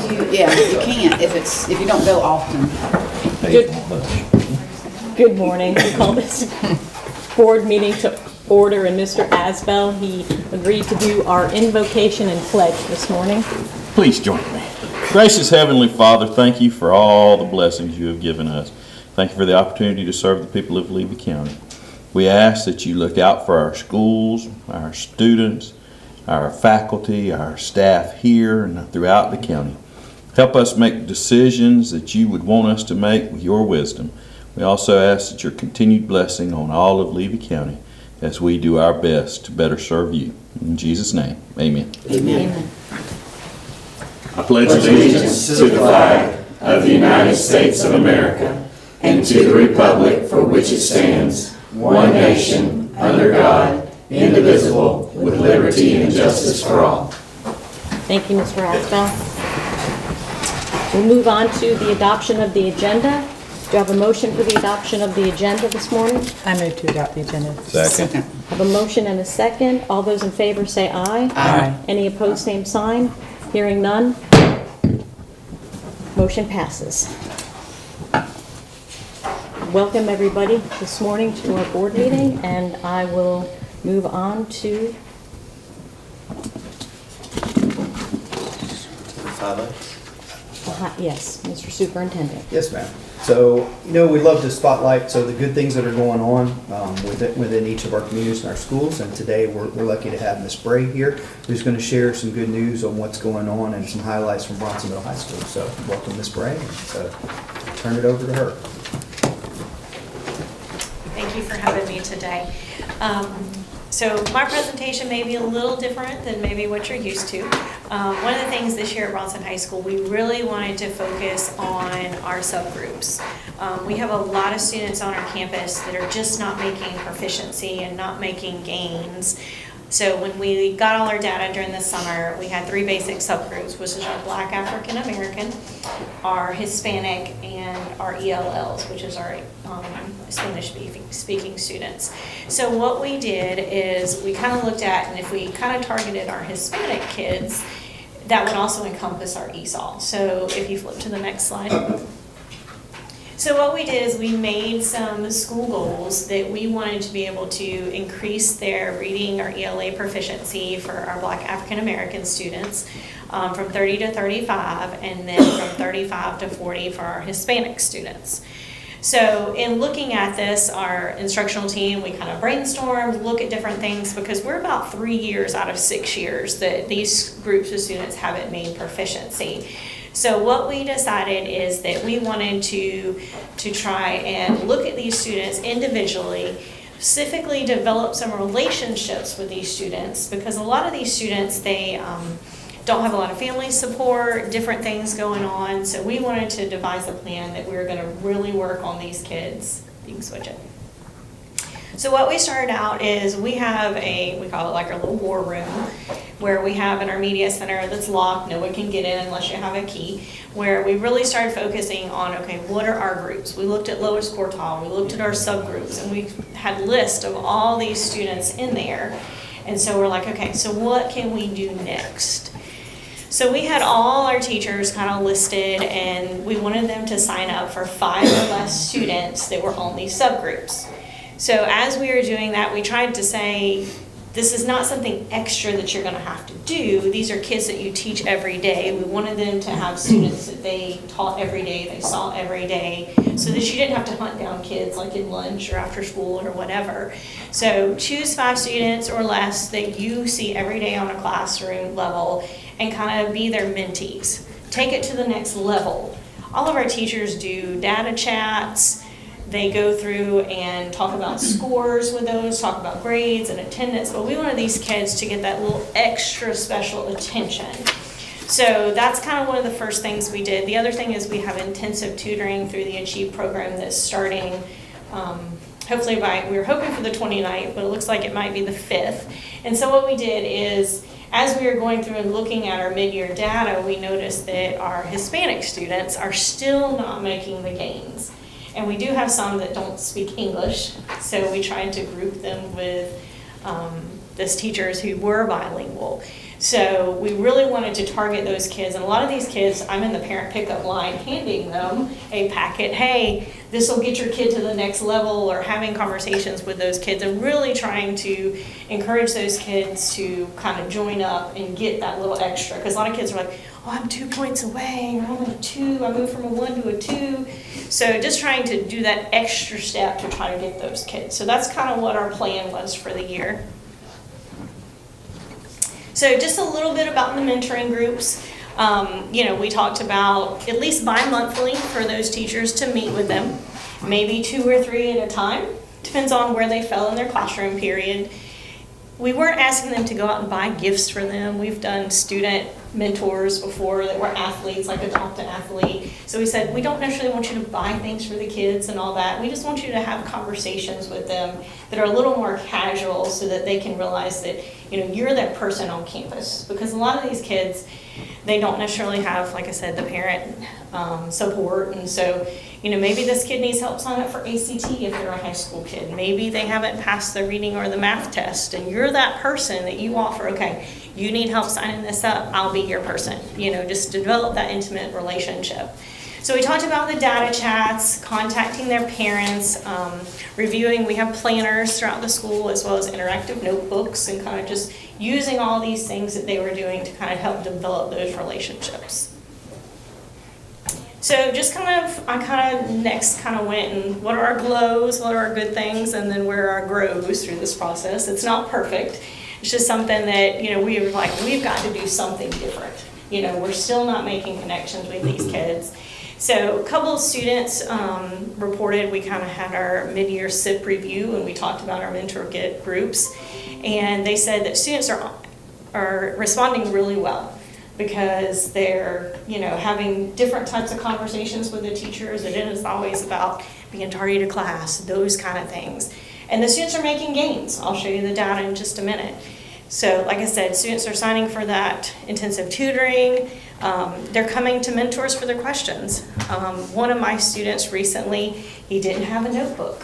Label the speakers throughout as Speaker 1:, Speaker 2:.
Speaker 1: You can't if you don't go often.
Speaker 2: Good morning. We call this board meeting to order, and Mr. Asbell, he agreed to do our invocation and pledge this morning.
Speaker 3: Please join me. Gracious Heavenly Father, thank you for all the blessings you have given us. Thank you for the opportunity to serve the people of Levy County. We ask that you look out for our schools, our students, our faculty, our staff here and throughout the county. Help us make decisions that you would want us to make with your wisdom. We also ask that your continued blessing on all of Levy County as we do our best to better serve you. In Jesus' name, amen.
Speaker 1: Amen.
Speaker 3: I pledge allegiance to the flag of the United States of America and to the republic for which it stands, one nation, under God, indivisible, with liberty and justice for all.
Speaker 2: Thank you, Mr. Asbell. We'll move on to the adoption of the agenda. Do you have a motion for the adoption of the agenda this morning?
Speaker 4: I move to adopt the agenda.
Speaker 3: Second.
Speaker 2: I have a motion and a second. All those in favor say aye.
Speaker 4: Aye.
Speaker 2: Any opposed, same sign. Hearing none. Motion passes. Welcome everybody this morning to our board meeting, and I will move on to yes, Mr. Superintendent.
Speaker 5: Yes, ma'am. So, we love to spotlight the good things that are going on within each of our communities and our schools. And today we're lucky to have Ms. Bray here, who's going to share some good news on what's going on and some highlights from Bronson Middle High School. So, welcome, Ms. Bray. So, turn it over to her.
Speaker 6: Thank you for having me today. So my presentation may be a little different than maybe what you're used to. One of the things this year at Bronson High School, we really wanted to focus on our subgroups. We have a lot of students on our campus that are just not making proficiency and not making gains. So when we got all our data during the summer, we had 3 basic subgroups, which is our Black African American, our Hispanic, and our ELLs, which is our Spanish speaking students. So what we did is we kind of looked at, and if we kind of targeted our Hispanic kids, that would also encompass our ESOL. So if you flip to the next slide. So what we did is we made some school goals that we wanted to be able to increase their reading or ELA proficiency for our Black African American students from 30 to 35, and then from 35 to 40 for our Hispanic students. So in looking at this, our instructional team, we kind of brainstormed, look at different things, because we're about 3 years out of 6 years that these groups of students haven't made proficiency. So what we decided is that we wanted to try and look at these students individually, specifically develop some relationships with these students, because a lot of these students, they don't have a lot of family support, different things going on. So we wanted to devise a plan that we were going to really work on these kids. You can switch it. So what we started out is we have we call it like our little war room, where we have in our media center that's locked, no one can get in unless you have a key, where we really started focusing on, okay, what are our groups? We looked at lowest quartile, we looked at our subgroups, and we had a list of all these students in there. And so we're like, okay, so what can we do next? So we had all our teachers kind of listed, and we wanted them to sign up for 5 or less students that were on these subgroups. So as we were doing that, we tried to say, this is not something extra that you're going to have to do. These are kids that you teach every day. We wanted them to have students that they taught every day, they saw every day, so that you didn't have to hunt down kids like in lunch or after school or whatever. So choose 5 students or less that you see every day on a classroom level and kind of be their mentees. Take it to the next level. All of our teachers do data chats. They go through and talk about scores with those, talk about grades and attendance, but we wanted these kids to get that little extra special attention. So that's kind of one of the first things we did. The other thing is we have intensive tutoring through the Achieve program that's starting hopefully we were hoping for the 29th, but it looks like it might be the 5th. And so what we did is, as we were going through and looking at our mid-year data, we noticed that our Hispanic students are still not making the gains. And we do have some that don't speak English, so we tried to group them with this teachers who were bilingual. So we really wanted to target those kids, and a lot of these kids, I'm in the parent pickup line handing them a packet, hey, this will get your kid to the next level, or having conversations with those kids and really trying to encourage those kids to kind of join up and get that little extra. Because a lot of kids are like, oh, I'm 2 points away, or I'm a 2, I moved from a 1 to a 2. So just trying to do that extra step to try to get those kids. So that's kind of what our plan was for the year. So just a little bit about the mentoring groups. We talked about at least bi-monthly for those teachers to meet with them, maybe 2 or 3 at a time, depends on where they fell in their classroom period. We weren't asking them to go out and buy gifts for them. We've done student mentors before that were athletes, like Adopt an Athlete. So we said, we don't necessarily want you to buy things for the kids and all that. We just want you to have conversations with them that are a little more casual so that they can realize that, you're that person on campus. Because a lot of these kids, they don't necessarily have, like I said, the parent support. And so, maybe this kid needs help sign up for ACT if they're a high school kid. Maybe they haven't passed the reading or the math test, and you're that person that you offer, okay, you need help signing this up, I'll be your person. Just develop that intimate relationship. So we talked about the data chats, contacting their parents, reviewing. We have planners throughout the school as well as interactive notebooks, and kind of just using all these things that they were doing to kind of help develop those relationships. So I next went and what are our glows, what are our good things, and then where are our grows through this process. It's not perfect. It's just something that, we were like, we've got to do something different. We're still not making connections with these kids. So a couple of students reported, we kind of had our mid-year SIP review and we talked about our mentor groups. And they said that students are responding really well because they're, having different types of conversations with the teachers. It isn't always about being tardy to class, those kind of things. And the students are making gains. I'll show you the data in just a minute. So like I said, students are signing for that intensive tutoring. They're coming to mentors for their questions. One of my students recently, he didn't have a notebook.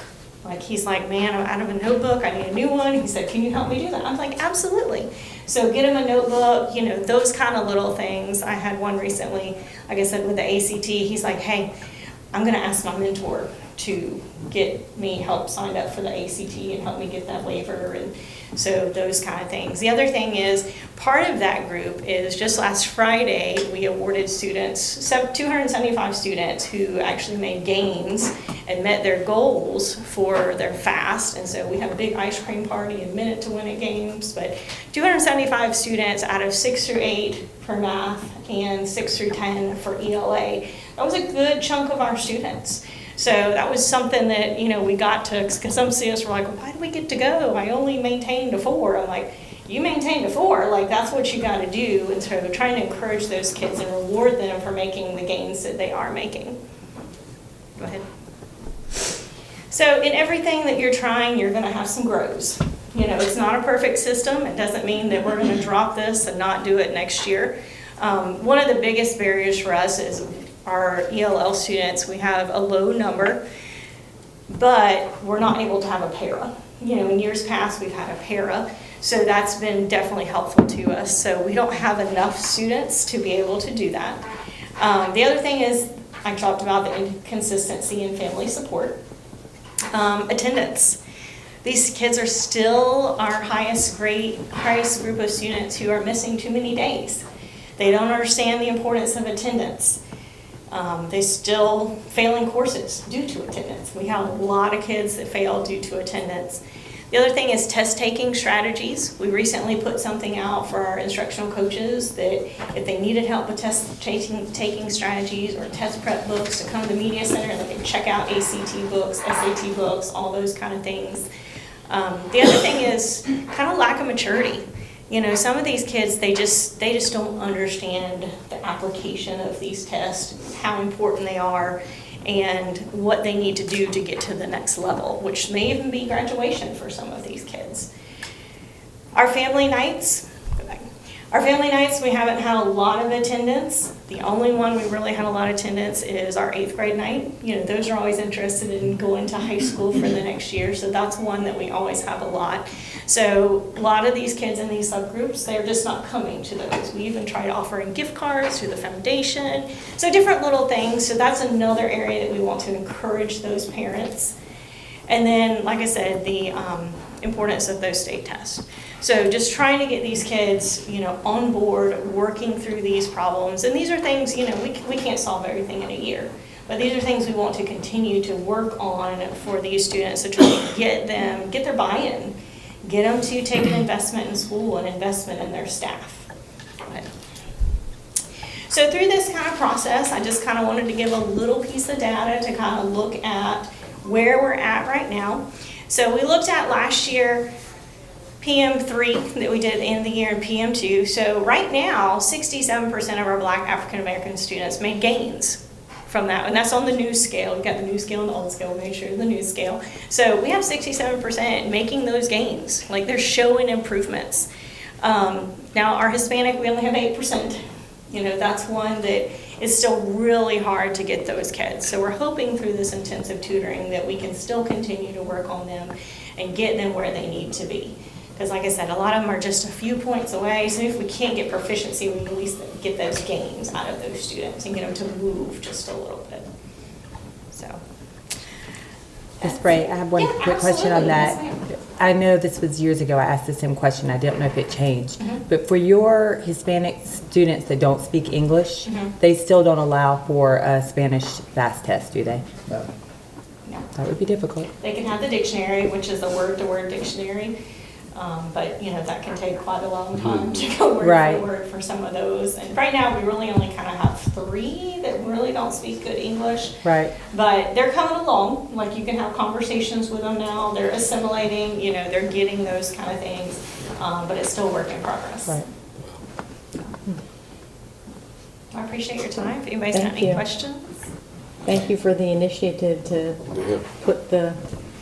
Speaker 6: He's like, man, I'm out of a notebook, I need a new one. He said, can you help me do that? I'm like, absolutely. So get him a notebook, those kind of little things. I had one recently, like I said, with the ACT, he's like, hey, I'm gonna ask my mentor to get me help signed up for the ACT and help me get that waiver, and so those kind of things. The other thing is, part of that group is just last Friday, we awarded students, 275 students who actually made gains and met their goals for their FAST, and so we have a big ice cream party and Minute to Win It games, but 275 students out of 6 through 8 for math and 6 through 10 for ELA. That was a good chunk of our students. So that was something that, we got to, because some students were like, well, why do we get to go? I only maintained a 4. I'm like, you maintained a 4, that's what you got to do. And so trying to encourage those kids and reward them for making the gains that they are making. Go ahead. So in everything that you're trying, you're going to have some grows. It's not a perfect system. It doesn't mean that we're going to drop this and not do it next year. One of the biggest barriers for us is our ELL students. We have a low number, but we're not able to have a para. In years past, we've had a para, so that's been definitely helpful to us. So we don't have enough students to be able to do that. The other thing is, I talked about the inconsistency in family support. Attendance. These kids are still our highest group of students who are missing too many days. They don't understand the importance of attendance. They still failing courses due to attendance. We have a lot of kids that fail due to attendance. The other thing is test-taking strategies. We recently put something out for our instructional coaches that if they needed help with test-taking strategies or test prep books, to come to the Media Center and they can check out ACT books, SAT books, all those kind of things. The other thing is kind of lack of maturity. Some of these kids, they just don't understand the application of these tests, how important they are, and what they need to do to get to the next level, which may even be graduation for some of these kids. Our family nights Our family nights, we haven't had a lot of attendance. The only one we really had a lot of attendance is our 8th grade night. You know, those are always interested in going to high school for the next year, so that's one that we always have a lot. So a lot of these kids in these subgroups, they're just not coming to those. We even tried offering gift cards through the foundation, so different little things. So that's another area that we want to encourage those parents. And then, like I said, the importance of those state tests. So just trying to get these kids, you know, on board, working through these problems. And these are things, you know, we can't solve everything in a year. But these are things we want to continue to work on for these students to try to get their buy-in, get them to take an investment in school, an investment in their staff. So through this kind of process, I just kind of wanted to give a little piece of data to kind of look at where we're at right now. So we looked at last year, PM3 that we did at the end of the year and PM2. So right now, 67% of our Black African American students made gains from that. And that's on the new scale. We've got the new scale and the old scale, make sure the new scale. So we have 67% making those gains. Like they're showing improvements. Now our Hispanic, we only have 8%. You know, that's one that is still really hard to get those kids. So we're hoping through this intensive tutoring that we can still continue to work on them and get them where they need to be. Because like I said, a lot of them are just a few points away. So if we can't get proficiency, we can at least get those gains out of those students and get them to move just a little bit. So.
Speaker 4: Ms. Bray, I have one
Speaker 6: Yeah,
Speaker 4: quick question on
Speaker 6: absolutely.
Speaker 4: that.
Speaker 6: Yes,
Speaker 4: I know this was years ago, I asked the same question, I don't know if it changed.
Speaker 6: Mhm.
Speaker 4: But for your Hispanic students that don't speak English,
Speaker 6: Mhm.
Speaker 4: they still don't allow for a Spanish fast test, do they?
Speaker 5: No.
Speaker 6: No.
Speaker 4: That would be difficult.
Speaker 6: They can have the dictionary, which is a word-to-word dictionary, but you know that can take quite a long time to go word
Speaker 4: Right.
Speaker 6: for word for some of those. And right now, we really only kind of have 3 that really don't speak good English.
Speaker 4: Right.
Speaker 6: But they're coming along. Like you can have conversations with them now. They're assimilating. You know, they're getting those kind of things. But it's still a work in progress.
Speaker 4: Right.
Speaker 6: I appreciate your time. If anybody's got
Speaker 2: Thank
Speaker 6: any
Speaker 2: you.
Speaker 6: questions.
Speaker 2: Thank you for the initiative to put the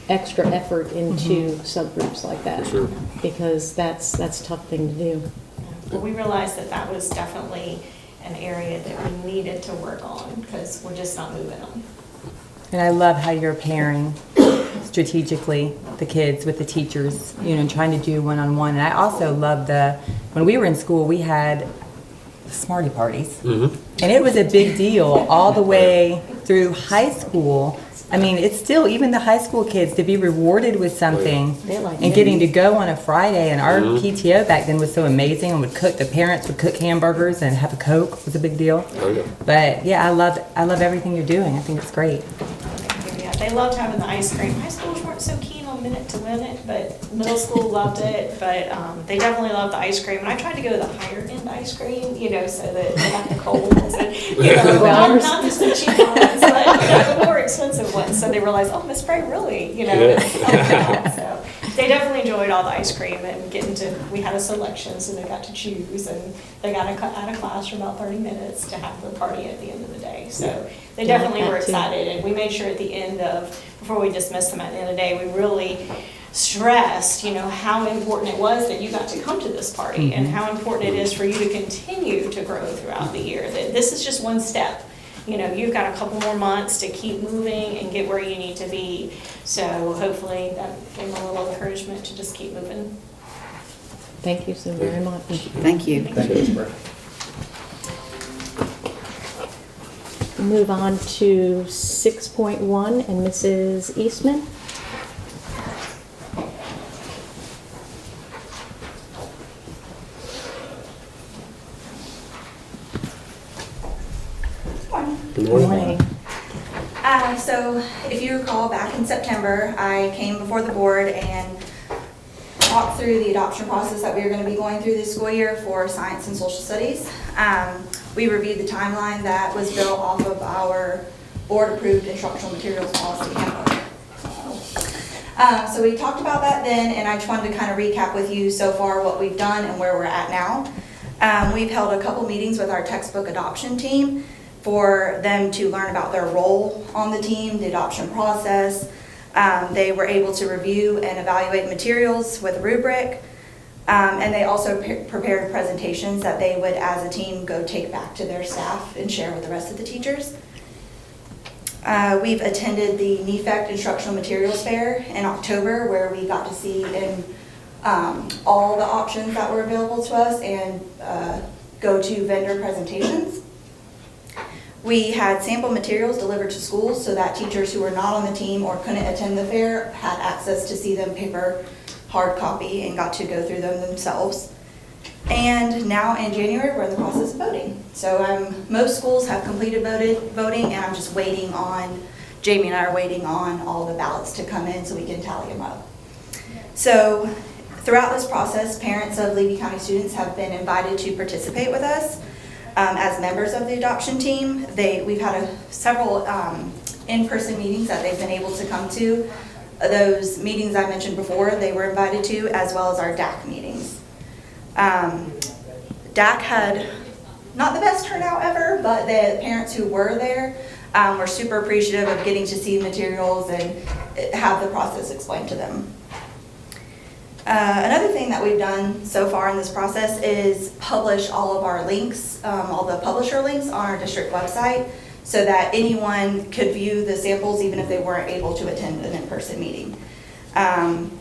Speaker 2: extra effort into subgroups like that.
Speaker 7: Sure.
Speaker 2: Because that's a tough thing to do.
Speaker 6: But we realized that that was definitely an area that we needed to work on because we're just not moving on.
Speaker 4: And I love how you're pairing strategically the kids with the teachers, you know, and trying to do one-on-one. And I also love when we were in school, we had Smarty parties.
Speaker 7: Mm-hmm.
Speaker 4: And it was a big deal all the way through high school. I mean, it's still, even the high school kids, to be rewarded with something
Speaker 2: They like
Speaker 4: and
Speaker 2: it.
Speaker 4: getting to go on a Friday. And our PTO back then was so amazing and the parents would cook hamburgers and have a Coke was a big deal.
Speaker 7: Oh, yeah.
Speaker 4: But yeah, I love everything you're doing. I think it's great.
Speaker 6: Yeah, they loved having the ice cream. High schools weren't so keen on minute to win it, but middle school loved it. But they definitely loved the ice cream. And I tried to go to the higher end ice cream, you know, so that they got the cold ones and, you know, not just the cheap ones, but you know, the more expensive ones. So they realized, oh, Miss Spray really, you know,
Speaker 7: Yeah.
Speaker 6: so they definitely enjoyed all the ice cream and we had a selection, so they got to choose, and they got out of class for about 30 minutes to have the party at the end of the day. So they definitely were excited, and we made sure at the end before we dismissed them at the end of the day, we really stressed, you know, how important it was that you got to come to this party and how important it is for you to continue to grow throughout the year, that this is just one step. You know, you've got a couple more months to keep moving and get where you need to be. So hopefully that gave them a little encouragement to just keep moving.
Speaker 2: Thank you so very much.
Speaker 1: Thank you.
Speaker 5: Thank you, Ms. Bray.
Speaker 2: Move on to 6.1 and Mrs. Eastman.
Speaker 7: Good
Speaker 2: Good
Speaker 7: morning.
Speaker 8: So if you recall, back in September, I came before the board and talked through the adoption process that we were going to be going through this school year for science and social studies. We reviewed the timeline that was built off of our board-approved instructional materials policy handbook. So we talked about that then, and I just wanted to kind of recap with you so far what we've done and where we're at now. We've held a couple meetings with our textbook adoption team for them to learn about their role on the team, the adoption process. They were able to review and evaluate materials with a rubric. And they also prepared presentations that they would, as a team, go take back to their staff and share with the rest of the teachers. We've attended the NEFAC Instructional Materials Fair in October, where we got to see all the options that were available to us and go to vendor presentations. We had sample materials delivered to schools so that teachers who were not on the team or couldn't attend the fair had access to see them paper, hard copy, and got to go through them themselves. And now in January, we're in the process of voting. So most schools have completed voting, and I'm just waiting on, Jamie and I are waiting on all the ballots to come in so we can tally them up. So throughout this process, parents of Levy County students have been invited to participate with us as members of the adoption team. We've had several in-person meetings that they've been able to come to. Those meetings I mentioned before, they were invited to, as well as our DAC meetings. DAC had not the best turnout ever, but the parents who were there were super appreciative of getting to see materials and have the process explained to them. Another thing that we've done so far in this process is publish all of our links, all the publisher links on our district website, so that anyone could view the samples even if they weren't able to attend an in-person meeting. And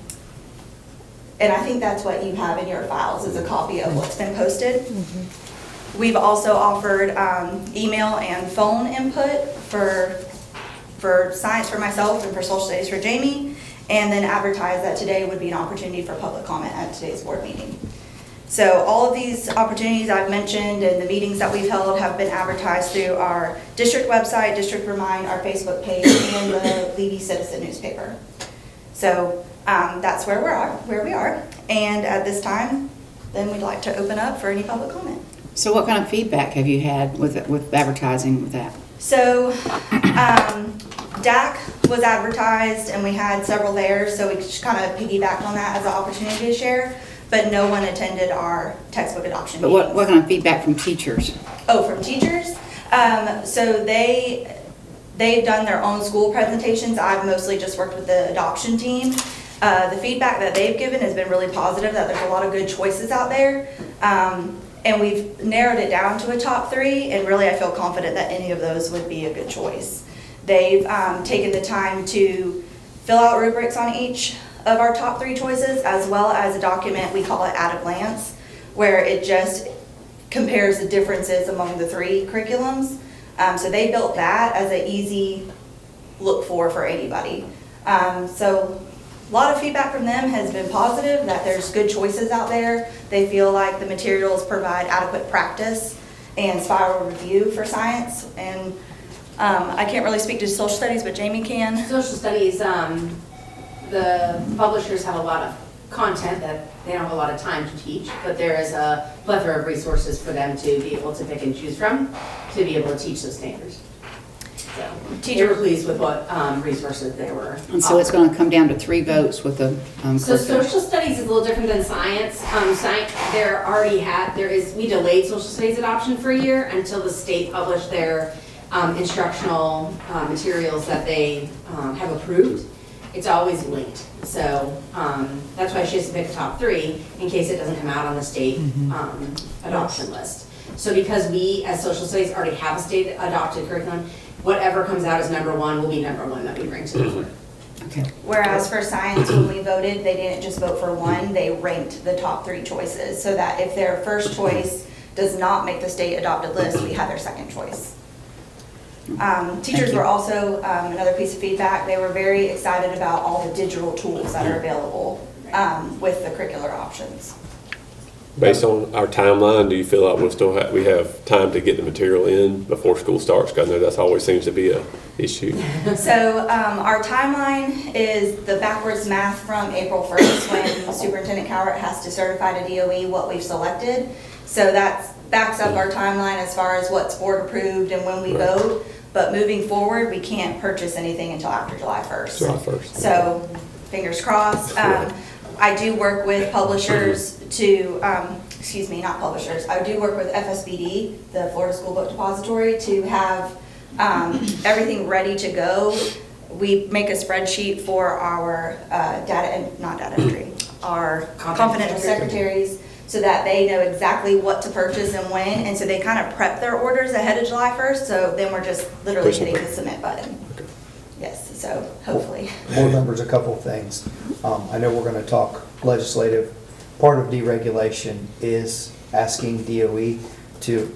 Speaker 8: I think that's what you have in your files, is a copy of what's been posted. Mm-hmm. We've also offered email and phone input for science for myself and for social studies for Jamie, and then advertised that today would be an opportunity for public comment at today's board meeting. So all of these opportunities I've mentioned and the meetings that we've held have been advertised through our district website, District Remind, our Facebook page, and the Levy Citizen newspaper. So that's where we are. And at this time, then we'd like to open up for any public comment.
Speaker 1: So what kind of feedback have you had with advertising with that?
Speaker 8: So DAC was advertised and we had several there, so we just kind of piggybacked on that as an opportunity to share, but no one attended our textbook adoption
Speaker 1: But
Speaker 8: meetings.
Speaker 1: what kind of feedback from teachers?
Speaker 8: Oh, from teachers? So they've done their own school presentations. I've mostly just worked with the adoption team. The feedback that they've given has been really positive, that there's a lot of good choices out there. And we've narrowed it down to a top 3, and really I feel confident that any of those would be a good choice. They've taken the time to fill out rubrics on each of our top 3 choices, as well as a document, we call it At a Glance, where it just compares the differences among the 3 curriculums. So they built that as an easy look for anybody. So a lot of feedback from them has been positive, that there's good choices out there. They feel like the materials provide adequate practice and spiral review for science. And I can't really speak to social studies, but Jamie can.
Speaker 9: Social studies, the publishers have a lot of content that they don't have a lot of time to teach, but there is a plethora of resources for them to be able to pick and choose from to be able to teach those standards. So they were pleased with what resources they were
Speaker 1: And so it's going to come down to 3 votes with the
Speaker 9: So
Speaker 1: curriculum.
Speaker 9: social studies is a little different than science. We delayed social studies adoption for a year until the state published their instructional materials that they have approved. It's always linked. So that's why she has to pick the top 3 in case it doesn't come out on the state adoption list. So because we, as social studies, already have a state adopted curriculum, whatever comes out as number 1 will be number 1 that we bring to the board.
Speaker 1: Okay.
Speaker 8: Whereas for science, when we voted, they didn't just vote for 1, they ranked the top 3 choices, so that if their first choice does not make the state adopted list, we have their second choice. Teachers were also, another piece of feedback, they were very excited about all the digital tools that are available with the curricular options.
Speaker 10: Based on our timeline, do you feel like we have time to get the material in before school starts? Because I know that always seems to be an issue.
Speaker 8: So our timeline is the backwards math from April 1st when Superintendent Cowart has to certify to DOE what we've selected. So that backs up our timeline as far as what's board approved and when we vote. But moving forward, we can't purchase anything until after July 1st.
Speaker 10: July 1st.
Speaker 8: So fingers crossed. I do work with publishers to, not publishers, I do work with FSBD, the Florida School Book Depository, to have everything ready to go. We make a spreadsheet for our our confidential secretaries so that they know exactly what to purchase and when, and so they kind of prep their orders ahead of July 1st, so then we're just literally
Speaker 10: Push it
Speaker 8: hitting the
Speaker 10: back.
Speaker 8: submit button. Yes, so hopefully.
Speaker 5: Board members, a couple of things. I know we're going to talk legislative. Part of deregulation is asking DOE to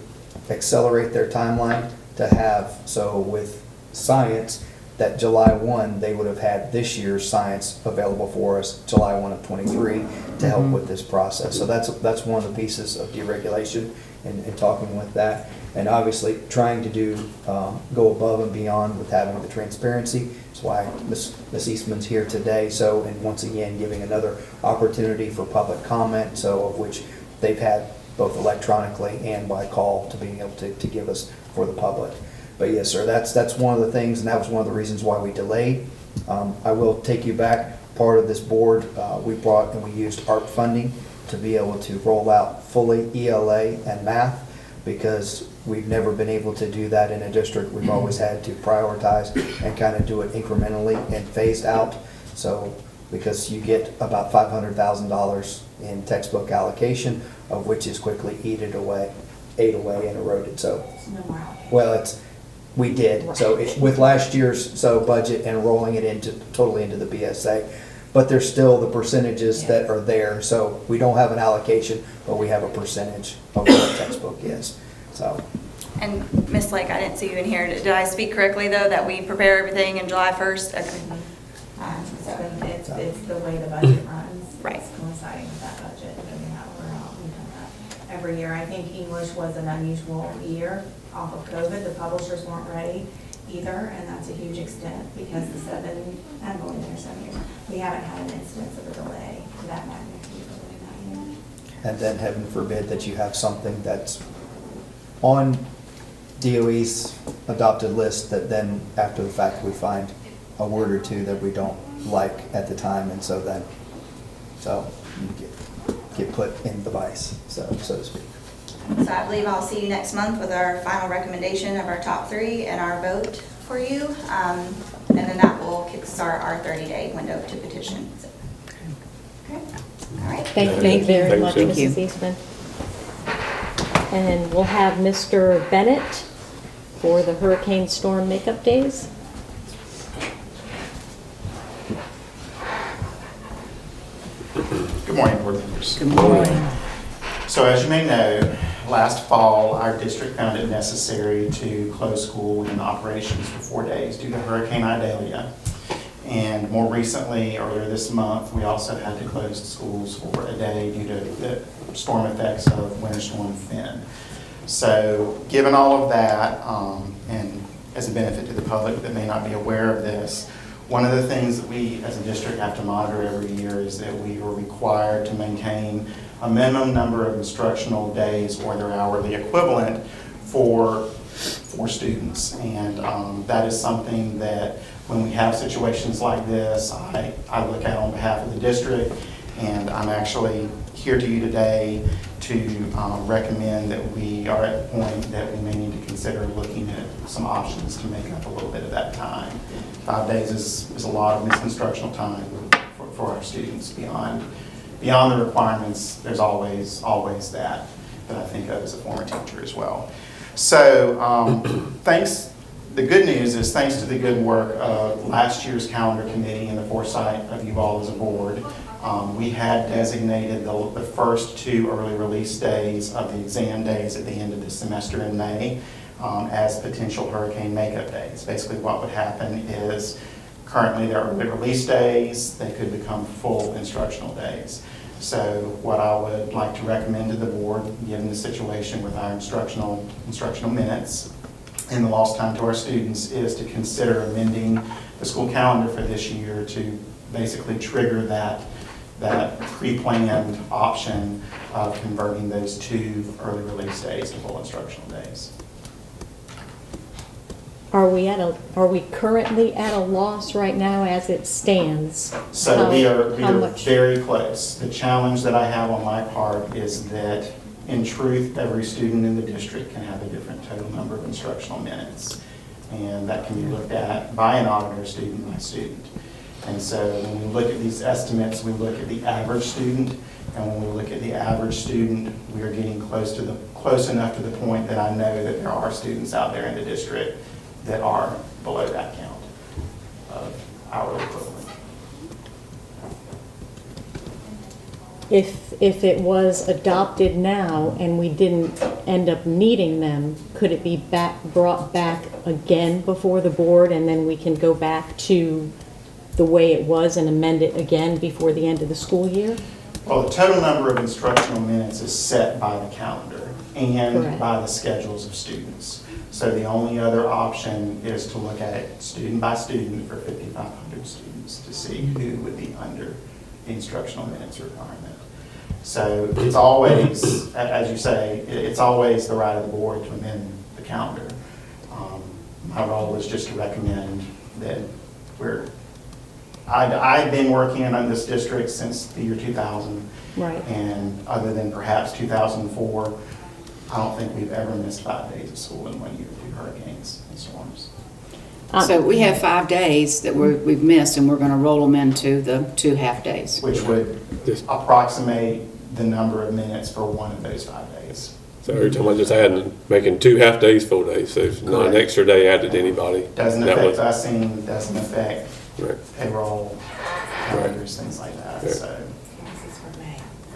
Speaker 5: accelerate their timeline to have, so with science, that July 1, they would have had this year's science available for us, July 1 of '23, to help with this process. So that's one of the pieces of deregulation and talking with that. And obviously, trying to do, go above and beyond with having the transparency. That's why Ms. Eastman's here today. So, and once again, giving another opportunity for public comment, so of which they've had both electronically and by call to being able to give us for the public. But yes, sir, that's one of the things, and that was one of the reasons why we delayed. I will take you back. Part of this board, we brought and we used ARP funding to be able to roll out fully ELA and math, because we've never been able to do that in a district. We've always had to prioritize and kind of do it incrementally and phased out. So, because you get about $500,000 in textbook allocation, of which is quickly ate away and eroded. So, well, we did. So with last year's budget and rolling it totally into the BSA, but there's still the percentages that are there. So we don't have an allocation, but we have a percentage of what a textbook is. So.
Speaker 8: And Ms. Lake, I didn't see you in here. Did I speak correctly, though, that we prepare everything in July 1st? Okay.
Speaker 7: It's the way the budget runs.
Speaker 8: Right.
Speaker 7: It's coinciding with that budget, and that we've done that every year. I think English was an unusual year off of COVID. The publishers weren't ready either, and that's a huge extent because I'm going there 7 years, we haven't had an instance of a delay to that magnitude in that year.
Speaker 5: And then heaven forbid that you have something that's on DOE's adopted list that then after the fact we find a word or two that we don't like at the time, and so you get put in the vice, so to speak.
Speaker 8: So I believe I'll see you next month with our final recommendation of our top 3 and our vote for you. And then that will kickstart our 30-day window to petition. So, okay. All right.
Speaker 2: Thank you very
Speaker 10: Thank
Speaker 2: much,
Speaker 10: you.
Speaker 2: Mrs. Eastman. And we'll have Mr. Bennett for the hurricane storm makeup days.
Speaker 11: Good morning, board members.
Speaker 1: Good morning.
Speaker 11: So as you may know, last fall, our district found it necessary to close school and operations for 4 days due to Hurricane Idalia. And more recently, earlier this month, we also had to close the schools for a day due to the storm effects of Winter Storm Finn. So given all of that, and as a benefit to the public that may not be aware of this, one of the things that we as a district have to monitor every year is that we are required to maintain a minimum number of instructional days or their hourly equivalent for students. And that is something that when we have situations like this, I look at on behalf of the district, and I'm actually here to you today to recommend that we are at the point that we may need to consider looking at some options to make up a little bit of that time. 5 days is a lot of instructional time for our students. Beyond the requirements, there's always that I think of as a former teacher as well. So the good news is thanks to the good work of last year's calendar committee and the foresight of you all as a board, we had designated the first 2 early release days of the exam days at the end of the semester in May as potential hurricane makeup days. Basically what would happen is currently they're early release days, they could become full instructional days. So what I would like to recommend to the board, given the situation with our instructional minutes and the lost time to our students, is to consider amending the school calendar for this year to basically trigger that pre-planned option of converting those 2 early release days to full instructional days.
Speaker 2: Are we currently at a loss right now as it stands?
Speaker 11: So we are
Speaker 2: much?
Speaker 11: very close. The challenge that I have on my part is that in truth, every student in the district can have a different total number of instructional minutes. And that can be looked at by an auditor, student by student. And so when we look at these estimates, we look at the average student, and when we look at the average student, we are getting close enough to the point that I know that there are students out there in the district that are below that count of hourly equivalent.
Speaker 2: If it was adopted now and we didn't end up needing them, could it be brought back again before the board, and then we can go back to the way it was and amend it again before the end of the school year?
Speaker 11: Well, the total number of instructional minutes is set by the calendar and
Speaker 2: Correct.
Speaker 11: by the schedules of students. So the only other option is to look at it student by student for 5,500 students to see who would be under the instructional minutes requirement. So it's always, as you say, it's always the right of the board to amend the calendar. My role is just to recommend that I've been working in this district since the year 2000.
Speaker 2: Right.
Speaker 11: And other than perhaps 2004, I don't think we've ever missed 5 days of school in 1 year due to hurricanes and storms.
Speaker 1: So we have 5 days that we've missed, and we're going to roll them into the 2 half-days.
Speaker 11: Which would approximate the number of minutes for one of those 5 days.
Speaker 10: So every time I just adding, making 2 half-days, full days, so it's not an
Speaker 11: Correct.
Speaker 10: extra day added to anybody.
Speaker 11: Doesn't
Speaker 10: That
Speaker 11: affect
Speaker 10: was-
Speaker 11: busing, doesn't affect
Speaker 10: Right.
Speaker 11: payroll, calendars, things like that,
Speaker 10: Yeah.
Speaker 11: so.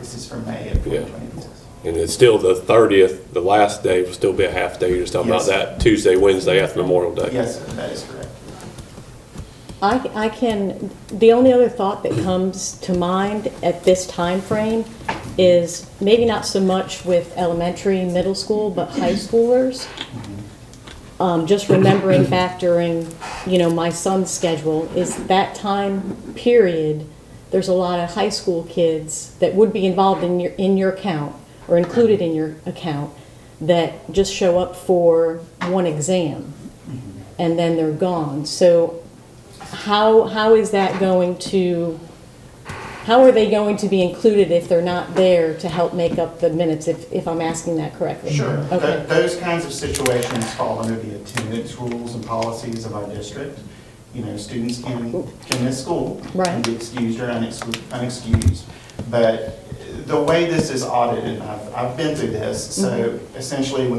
Speaker 11: This is for May of 2024.
Speaker 10: And it's still the 30th, the last day will still be a half day. You're just talking about
Speaker 11: Yes.
Speaker 10: that Tuesday, Wednesday after Memorial Day.
Speaker 11: Yes, sir, that is correct.
Speaker 2: The only other thought that comes to mind at this time frame is maybe not so much with elementary, middle school, but high schoolers. Just remembering back during, my son's schedule, is that time period, there's a lot of high school kids that would be involved in your account or included in your account that just show up for one exam and then they're gone. So how are they going to be included if they're not there to help make up the minutes, if I'm asking that correctly?
Speaker 11: Sure.
Speaker 2: Okay.
Speaker 11: Those kinds of situations fall under the attendance rules and policies of our district. Students can miss school.
Speaker 2: Right.
Speaker 11: Can be excused or unexcused. But the way this is audited, and I've been through this, so essentially,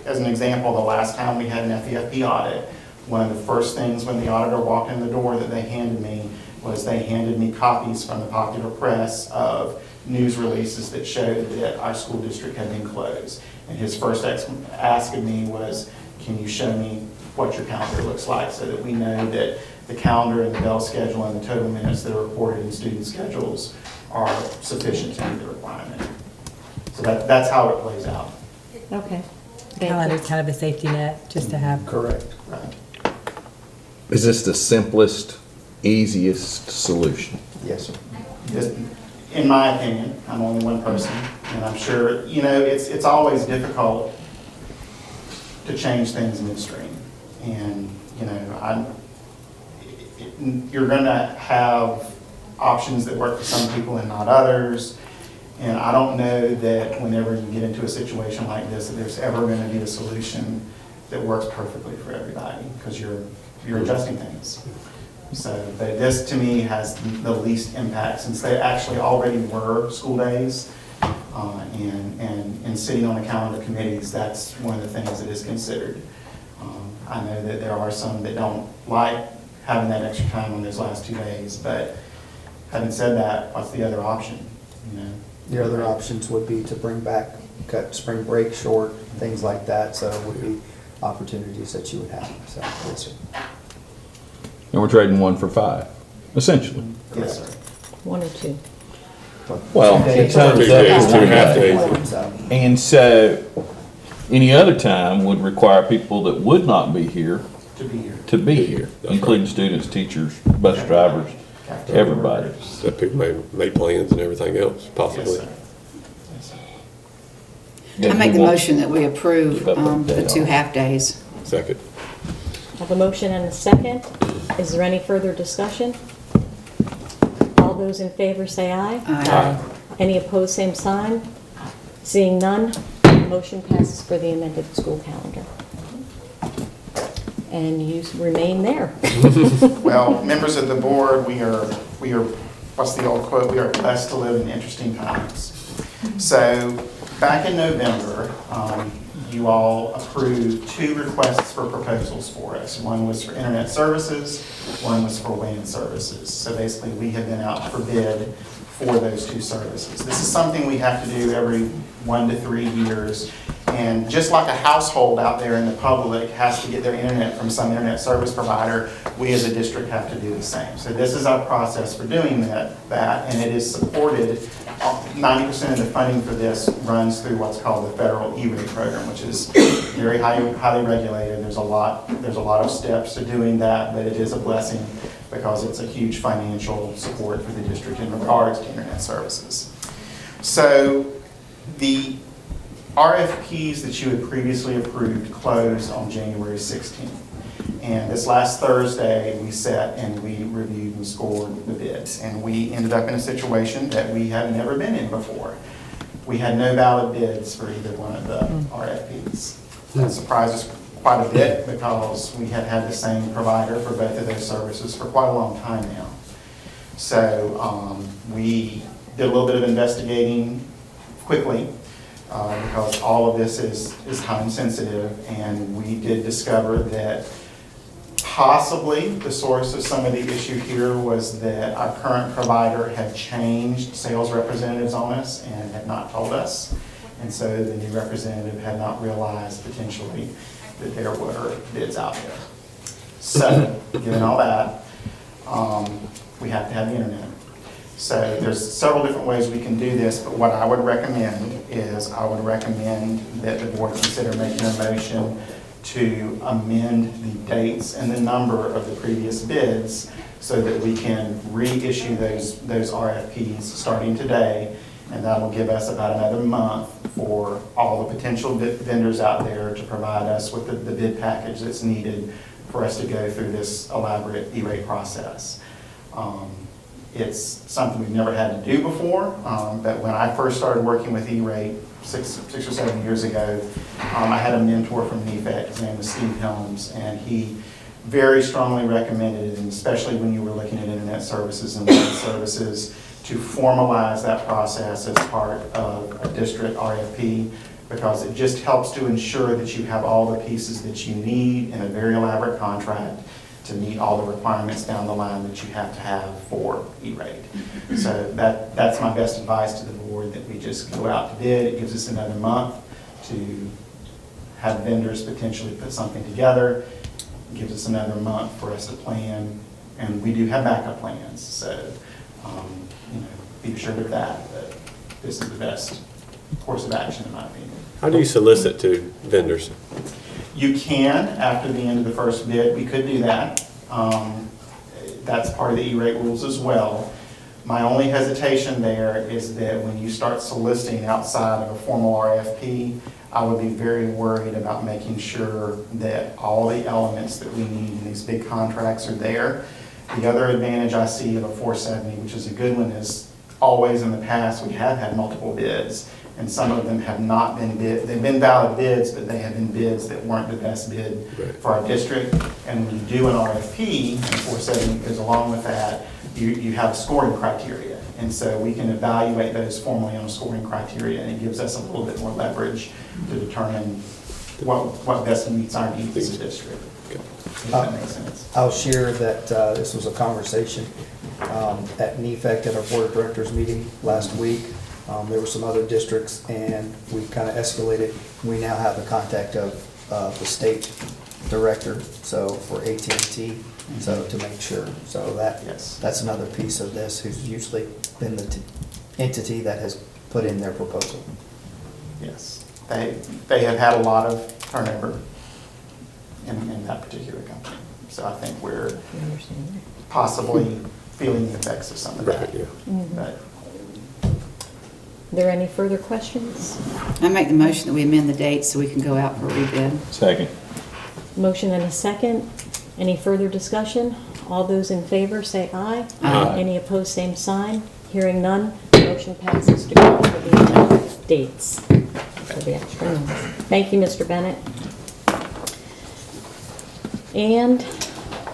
Speaker 11: as an example, the last time we had an FEFP audit, one of the first things when the auditor walked in the door that they handed me was they handed me copies from the popular press of news releases that showed that our school district had been closed. And his first ask of me was, can you show me what your calendar looks like so that we know that the calendar and the bell schedule and the total minutes that are reported in student schedules are sufficient to meet the requirement. So that's how it plays out.
Speaker 2: Okay. Thank you.
Speaker 4: Calendar's kind of a safety net, just to have.
Speaker 5: Correct.
Speaker 11: Right.
Speaker 12: Is this the simplest, easiest solution?
Speaker 5: Yes, sir.
Speaker 11: Just, in my opinion, I'm only one person, and I'm sure, it's always difficult to change things midstream. And, you're going to have options that work for some people and not others. And I don't know that whenever you get into a situation like this, that there's ever going to be a solution that works perfectly for everybody, because you're adjusting things. So but this, to me, has the least impact, since they actually already were school days. And sitting on the calendar committees, that's one of the things that is considered. I know that there are some that don't like having that extra time on those last 2 days, but having said that, what's the other option,
Speaker 5: The other options would be to cut spring break short, things like that, so it would be opportunities that you would have, so, yes, sir.
Speaker 3: And we're trading 1 for 5, essentially.
Speaker 11: Yes, sir.
Speaker 2: 1 or 2.
Speaker 12: Well,
Speaker 5: 2 days.
Speaker 12: it turns
Speaker 10: 2 days, 2 half days.
Speaker 5: So,
Speaker 3: And so, any other time would require people that would not be here
Speaker 11: To be here.
Speaker 3: to be here, including students, teachers, bus drivers, everybody.
Speaker 10: So people made plans and everything else,
Speaker 11: Yes,
Speaker 10: possibly.
Speaker 11: sir. Yes, sir.
Speaker 1: I make the motion that we approve the 2 half-days.
Speaker 10: Second.
Speaker 2: I have a motion and a second. Is there any further discussion? All those in favor say aye.
Speaker 1: Aye.
Speaker 2: Any opposed, same sign. Seeing none, motion passes for the amended school calendar. and you remain there.
Speaker 11: Well, members of the board, we are, what's the old quote? We are blessed to live in interesting times. So, back in November, you all approved 2 requests for proposals for us. One was for internet services, one was for WAN services. So basically, we have been out for bid for those 2 services. This is something we have to do every 1 to 3 years. And just like a household out there in the public has to get their internet from some internet service provider, we as a district have to do the same. So this is our process for doing that, and it is supported. 90% of the funding for this runs through what's called the federal E-rate program, which is very highly regulated. There's a lot of steps to doing that, but it is a blessing because it's a huge financial support for the district in regards to internet services. So the RFPs that you had previously approved closed on January 16th. And this last Thursday, we sat and we reviewed and scored the bids. And we ended up in a situation that we have never been in before. We had no valid bids for either one of the RFPs. That surprised us quite a bit because we had had the same provider for both of those services for quite a long time now. So we did a little bit of investigating quickly. Because all of this is time sensitive, and we did discover that possibly the source of some of the issue here was that our current provider had changed sales representatives on us and had not told us. And so the new representative had not realized potentially that there were bids out there. So, given all that, we have to have the internet. So there's several different ways we can do this, but what I would recommend is I would recommend that the board consider making a motion to amend the dates and the number of the previous bids so that we can reissue those RFPs starting today, and that'll give us about another month for all the potential vendors out there to provide us with the bid package that's needed for us to go through this elaborate E-rate process. It's something we've never had to do before, but when I first started working with E-rate six or 7 years ago, I had a mentor from NEFAC, his name was Steve Helms, and he very strongly recommended, and especially when you were looking at internet services and web services, to formalize that process as part of a district RFP, because it just helps to ensure that you have all the pieces that you need in a very elaborate contract to meet all the requirements down the line that you have to have for E-rate. So that's my best advice to the board, that we just go out to bid. It gives us another month to have vendors potentially put something together. It gives us another month for us to plan, and we do have backup plans. So, be sure of that, but this is the best course of action in my opinion.
Speaker 10: How do you solicit to vendors?
Speaker 11: You can, after the end of the first bid, we could do that. That's part of the E-rate rules as well. My only hesitation there is that when you start soliciting outside of a formal RFP, I would be very worried about making sure that all the elements that we need in these big contracts are there. The other advantage I see of a 470, which is a good one, is always in the past we have had multiple bids. And some of them have not been bid. They've been valid bids, but they have been bids that weren't the best bid for our district. And when you do an RFP, and 470 goes along with that, you have scoring criteria. And so we can evaluate those formally on scoring criteria, and it gives us a little bit more leverage to determine what best meets our needs as a district. If that makes sense.
Speaker 5: I'll share that this was a conversation at NEFAC at our board of directors meeting last week. There were some other districts, and we kind of escalated. We now have the contact of the state director, so for AT&T, so to make sure. So that's another piece of this, who's usually been the entity that has put in their proposal.
Speaker 11: Yes, they have had a lot of turnover in that particular company. So I think we're possibly feeling the effects of some of that. But,
Speaker 2: Are there any further questions?
Speaker 1: I make the motion that we amend the date so we can go out for a rebid.
Speaker 3: Second.
Speaker 2: Motion and a second. Any further discussion? All those in favor say aye.
Speaker 1: Aye.
Speaker 2: Any opposed, same sign. Hearing none, motion passes to go for the amended dates for the afternoon. Thank you, Mr. Bennett. And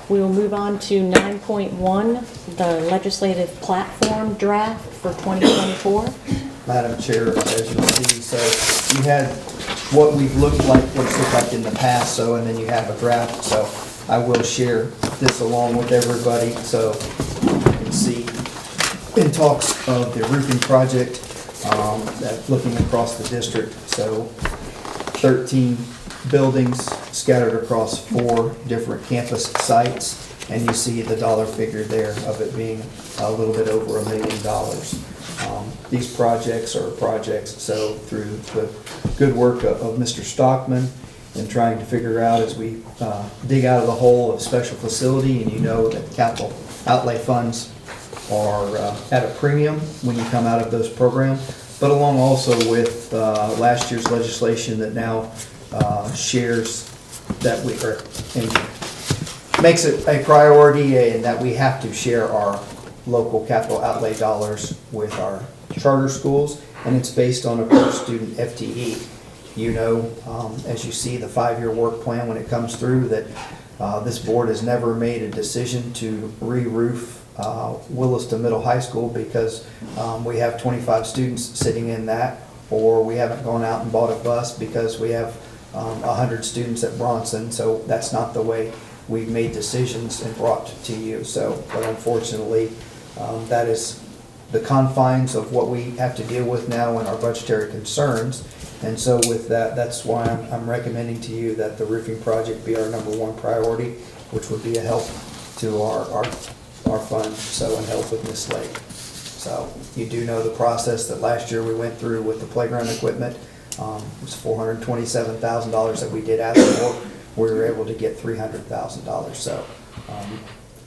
Speaker 2: we will move on to 9.1, the legislative platform draft for 2024.
Speaker 5: Madam Chair, as you'll see, so you had what we've looked like in the past, so, and then you have a draft, so I will share this along with everybody, so you can see in talks of the roofing project, that looking across the district, so 13 buildings scattered across 4 different campus sites, and you see the dollar figure there of it being a little bit over $1 million. These projects are projects, so through the good work of Mr. Stockman in trying to figure out as we dig out of the hole of special facility, and you know that capital outlay funds are at a premium when you come out of those programs, but along also with last year's legislation that now shares that we are, and makes it a priority and that we have to share our local capital outlay dollars with our charter schools, and it's based on a per student FTE. You know, as you see the 5-year work plan when it comes through, that this board has never made a decision to re-roof Williston Middle High School because we have 25 students sitting in that, or we haven't gone out and bought a bus because we have 100 students at Bronson. So that's not the way we've made decisions and brought to you. So, but unfortunately, that is the confines of what we have to deal with now in our budgetary concerns. And so with that, that's why I'm recommending to you that the roofing project be our #1 priority, which would be a help to our fund, so, and help with Miss Lake. So you do know the process that last year we went through with the playground equipment. It was $427,000 that we did ask for. We were able to get $300,000, so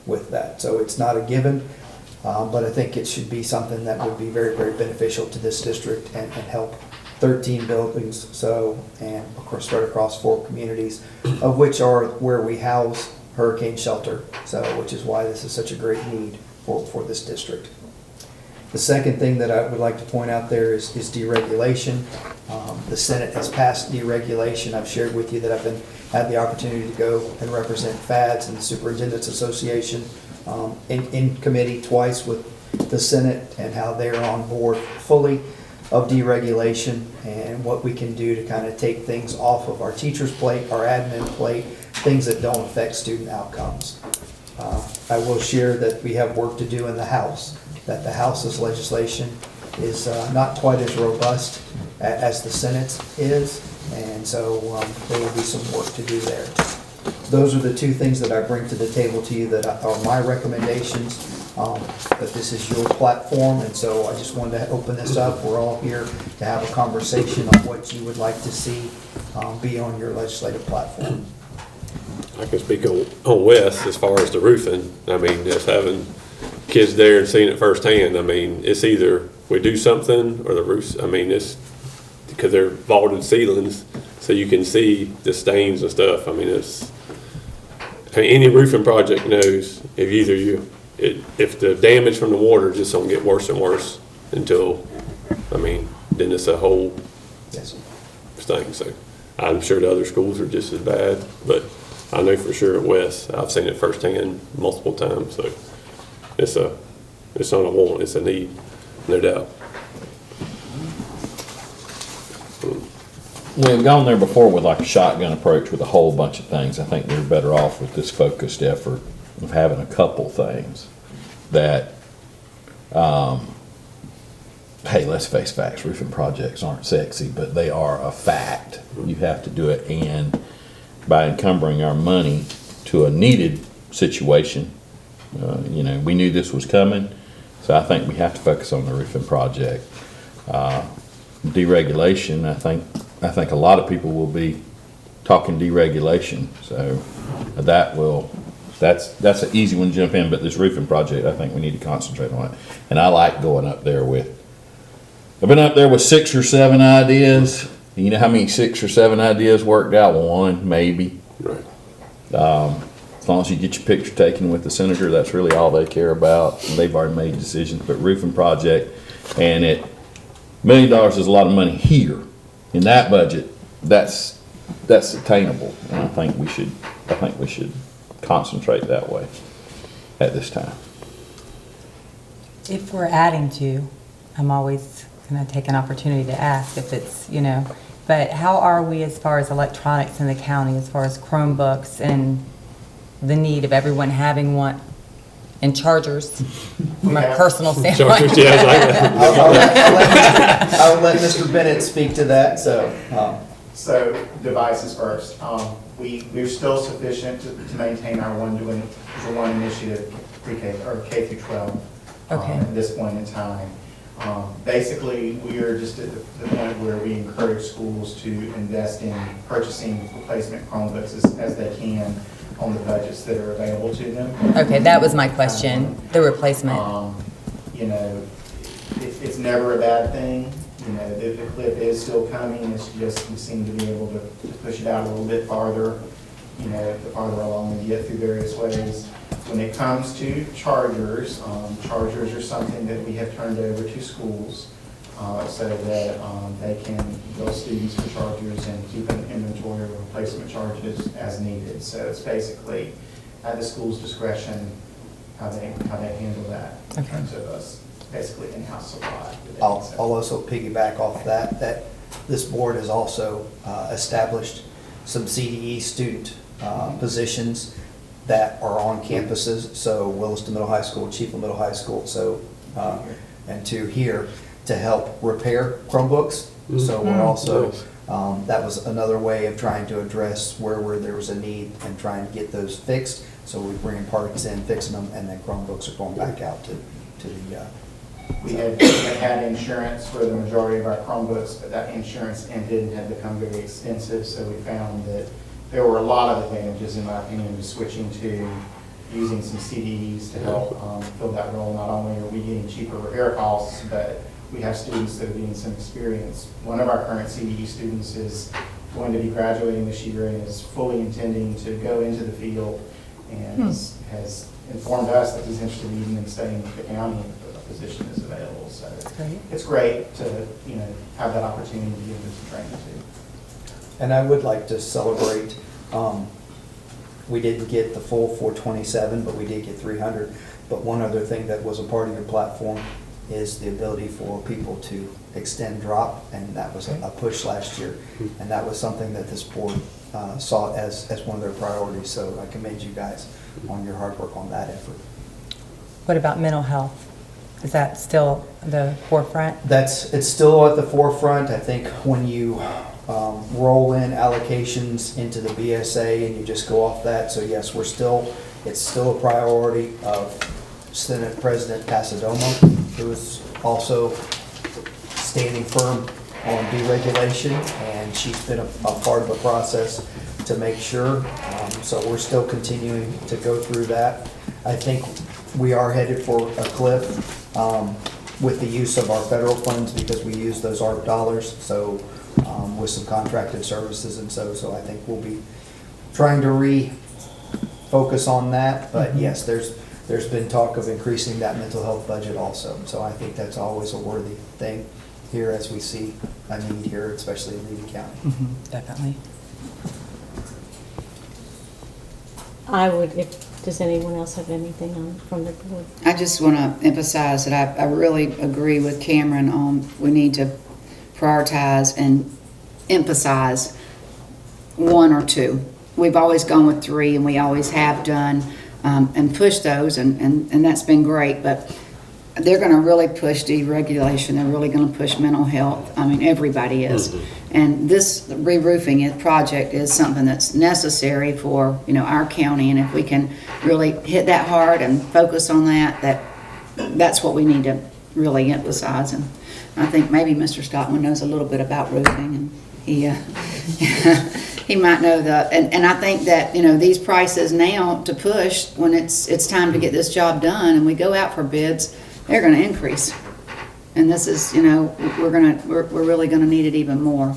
Speaker 5: with that. So it's not a given, but I think it should be something that would be very, very beneficial to this district and help 13 buildings, so, and of course spread across 4 communities, of which are where we house hurricane shelter, so, which is why this is such a great need for this district. The second thing that I would like to point out there is deregulation. The Senate has passed deregulation. I've shared with you that I've had the opportunity to go and represent FADS and the Superintendent's Association in committee twice with the Senate, and how they're on board fully of deregulation and what we can do to kind of take things off of our teachers' plate, our admin plate, things that don't affect student outcomes. I will share that we have work to do in the House, that the House's legislation is not quite as robust as the Senate's is, and so there will be some work to do there. Those are the 2 things that I bring to the table to you that are my recommendations. But this is your platform, and so I just wanted to open this up. We're all here to have a conversation on what you would like to see be on your legislative platform.
Speaker 10: I can speak on Wes as far as the roofing. I mean, just having kids there and seeing it firsthand, I mean, it's either we do something or the roofs, I mean, it's because they're vaulted ceilings, so you can see the stains and stuff. I mean, any roofing project knows if the damage from the water just don't get worse and worse until, I mean, then it's a whole thing. So I'm sure the other schools are just as bad, but I know for sure at West, I've seen it firsthand multiple times. So it's not a want, it's a need, no doubt.
Speaker 3: We've gone there before with like a shotgun approach with a whole bunch of things. I think we're better off with this focused effort of having a couple things that, hey, let's face facts, roofing projects aren't sexy, but they are a fact. You have to do it, and by encumbering our money to a needed situation, we knew this was coming, so I think we have to focus on the roofing project. Deregulation, I think a lot of people will be talking deregulation, so that's an easy one to jump in, but this roofing project, I think we need to concentrate on it. And I like going up there I've been up there with 6 or 7 ideas. You know how many 6 or 7 ideas worked out? 1, maybe.
Speaker 10: Right.
Speaker 3: As long as you get your picture taken with the senator, that's really all they care about. They've already made decisions, but roofing project, and $1 million is a lot of money here. In that budget, that's attainable, and I think we should I think we should concentrate that way at this time.
Speaker 4: If we're adding to, I'm always going to take an opportunity to ask if it's, but how are we as far as electronics in the county, as far as Chromebooks and the need of everyone having one, and chargers from a personal standpoint?
Speaker 10: Chargers, yes,
Speaker 5: I'll let Mr. Bennett speak to that, so.
Speaker 11: So devices first. We're still sufficient to maintain our one initiative pre-K, or K through 12.
Speaker 4: Okay.
Speaker 11: At this point in time. Basically, we are just at the point where we encourage schools to invest in purchasing replacement Chromebooks as they can on the budgets that are available to them.
Speaker 4: Okay, that was my question, the replacement.
Speaker 11: It's never a bad thing. The clip is still coming. It's just we seem to be able to push it out a little bit farther, the farther along we get through various ways. When it comes to chargers, chargers are something that we have turned over to schools so that they can bill students for chargers and keep an inventory of replacement charges as needed. So it's basically at the school's discretion how they handle that in terms of us basically in-house supply.
Speaker 5: I'll also piggyback off that this board has also established some CDE student positions that are on campuses, so Williston Middle High School, Chiefland Middle High School, so, and to here to help repair Chromebooks. So we're also, that was another way of trying to address where there was a need and trying to get those fixed. So we bring parts in, fixing them, and then Chromebooks are going back out to the.
Speaker 11: We had had insurance for the majority of our Chromebooks, but that insurance ended and had become very expensive, so we found that there were a lot of advantages, in my opinion, to switching to using some CDs to help fill that role. Not only are we getting cheaper repair costs, but we have students that are getting some experience. One of our current CDE students is going to be graduating this year and is fully intending to go into the field and has informed us that he's interested in even staying with the county if a position is available. So it's great to have that opportunity to give them some training too.
Speaker 5: And I would like to celebrate, we didn't get the full 427, but we did get 300. But one other thing that was a part of your platform is the ability for people to extend drop, and that was a push last year. And that was something that this board saw as one of their priorities. So I commend you guys on your hard work on that effort.
Speaker 4: What about mental health? Is that still the forefront?
Speaker 5: It's still at the forefront. I think when you roll in allocations into the BSA and you just go off that. So yes, it's still a priority of Senate President Pasadoma, who is also standing firm on deregulation, and she's been a part of the process to make sure. So we're still continuing to go through that. I think we are headed for a cliff with the use of our federal funds because we use those ARP dollars. So with some contracted services, and so I think we'll be trying to refocus on that. But yes, there's been talk of increasing that mental health budget also. So I think that's always a worthy thing here as we see a need here, especially in Levy County.
Speaker 4: Definitely.
Speaker 2: Does anyone else have anything from the board?
Speaker 1: I just want to emphasize that I really agree with Cameron on we need to prioritize and emphasize one or two. We've always gone with three, and we always have done, and pushed those, and that's been great, but they're going to really push deregulation. They're really going to push mental health. I mean, everybody is. And this re-roofing project is something that's necessary for, our county, and if we can really hit that hard and focus on that's what we need to really emphasize. And I think maybe Mr. Stockman knows a little bit about roofing, and he might know and I think that, these prices now to push when it's time to get this job done and we go out for bids, they're going to increase. And this is, we're really going to need it even more.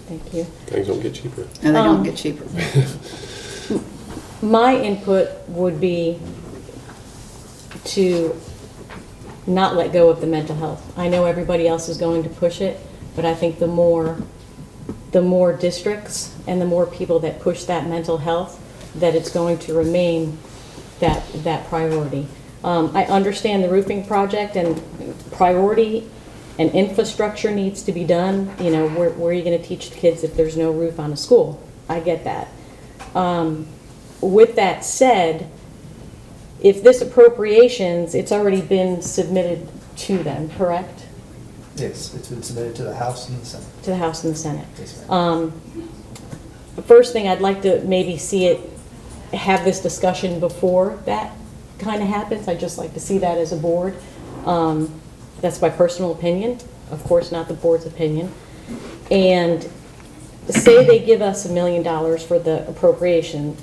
Speaker 2: Thank you.
Speaker 10: Things don't get cheaper.
Speaker 1: No, they don't get cheaper.
Speaker 2: My input would be to not let go of the mental health. I know everybody else is going to push it, but I think the more the more districts and the more people that push that mental health, that it's going to remain that priority. I understand the roofing project and priority and infrastructure needs to be done. You know, where are you going to teach the kids if there's no roof on a school? I get that. With that said, if this appropriations, it's already been submitted to them, correct?
Speaker 5: Yes, it's been submitted to the House and the Senate.
Speaker 2: To the House and the Senate.
Speaker 5: Yes, ma'am.
Speaker 2: The first thing, I'd like to maybe see it, have this discussion before that kind of happens. I'd just like to see that as a board. That's my personal opinion, of course, not the board's opinion. And say they give us $1 million for the appropriation.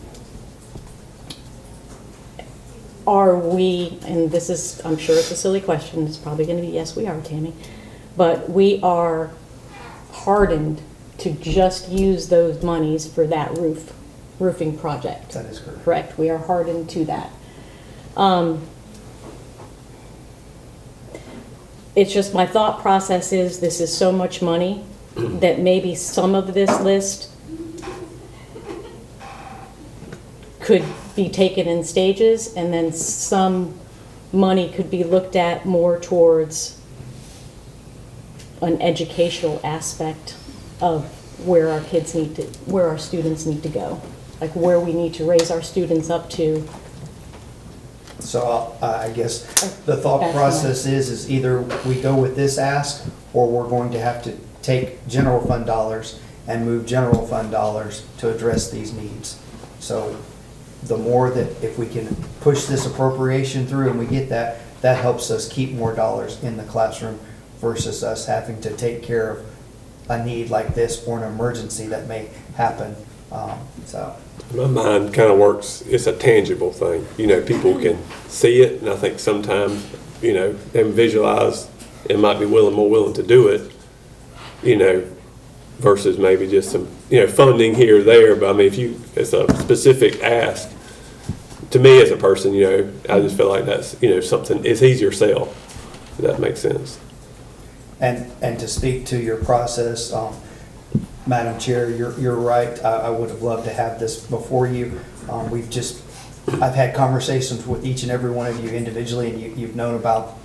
Speaker 2: Are we, and this is, I'm sure it's a silly question, it's probably going to be yes, we are, Tammy, but we are hardened to just use those monies for that roofing project.
Speaker 5: That is correct.
Speaker 2: Correct, we are hardened to that. It's just my thought process is this is so much money that maybe some of this list could be taken in stages, and then some money could be looked at more towards an educational aspect of where our kids need to, where our students need to go, like where we need to raise our students up to.
Speaker 5: So I guess the thought
Speaker 2: That's
Speaker 5: process is either we go with this ask, or we're going to have to take general fund dollars and move general fund dollars to address these needs. So the more that, if we can push this appropriation through and we get that, that helps us keep more dollars in the classroom versus us having to take care of a need like this or an emergency that may happen. So.
Speaker 10: My mind kind of works, it's a tangible thing. You know, people can see it, and I think sometimes, you know, them visualize and might be more willing to do it, you know, versus maybe just some, you know, funding here or there. But I mean, if you, it's a specific ask, to me as a person, you know, I just feel like that's, you know, something, it's easier sell, if that makes sense.
Speaker 5: And to speak to your process, Madam Chair, you're right. I would have loved to have this before you. I've had conversations with each and every one of you individually, and you've known about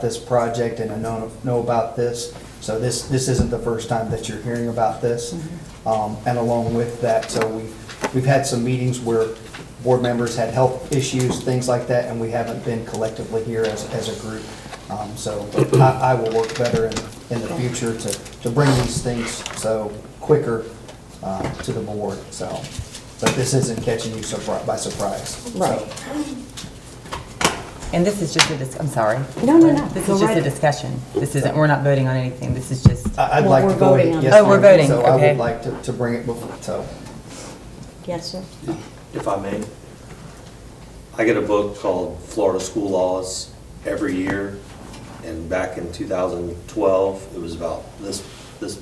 Speaker 5: this project, and I know about this. So this isn't the first time that you're hearing about this. And along with that, so we've had some meetings where board members had health issues, things like that, and we haven't been collectively here as a group. So I will work better in the future to bring these things so quicker to the board. So, but this isn't catching you by surprise.
Speaker 2: Right.
Speaker 4: And this is just
Speaker 2: No.
Speaker 4: This
Speaker 2: Go
Speaker 4: is just
Speaker 2: right
Speaker 4: a discussion. This isn't, we're not voting on anything. This is just,
Speaker 5: I'd
Speaker 2: Well,
Speaker 5: like
Speaker 2: we're
Speaker 5: to go
Speaker 2: voting
Speaker 5: ahead.
Speaker 2: on
Speaker 5: Yes,
Speaker 2: it.
Speaker 4: Oh, we're
Speaker 5: ma'am.
Speaker 4: voting,
Speaker 5: So I
Speaker 4: okay.
Speaker 5: would like to bring it before, so.
Speaker 2: Yes, sir.
Speaker 13: If I may. I get a book called Florida School Laws every year, and back in 2012, it was about this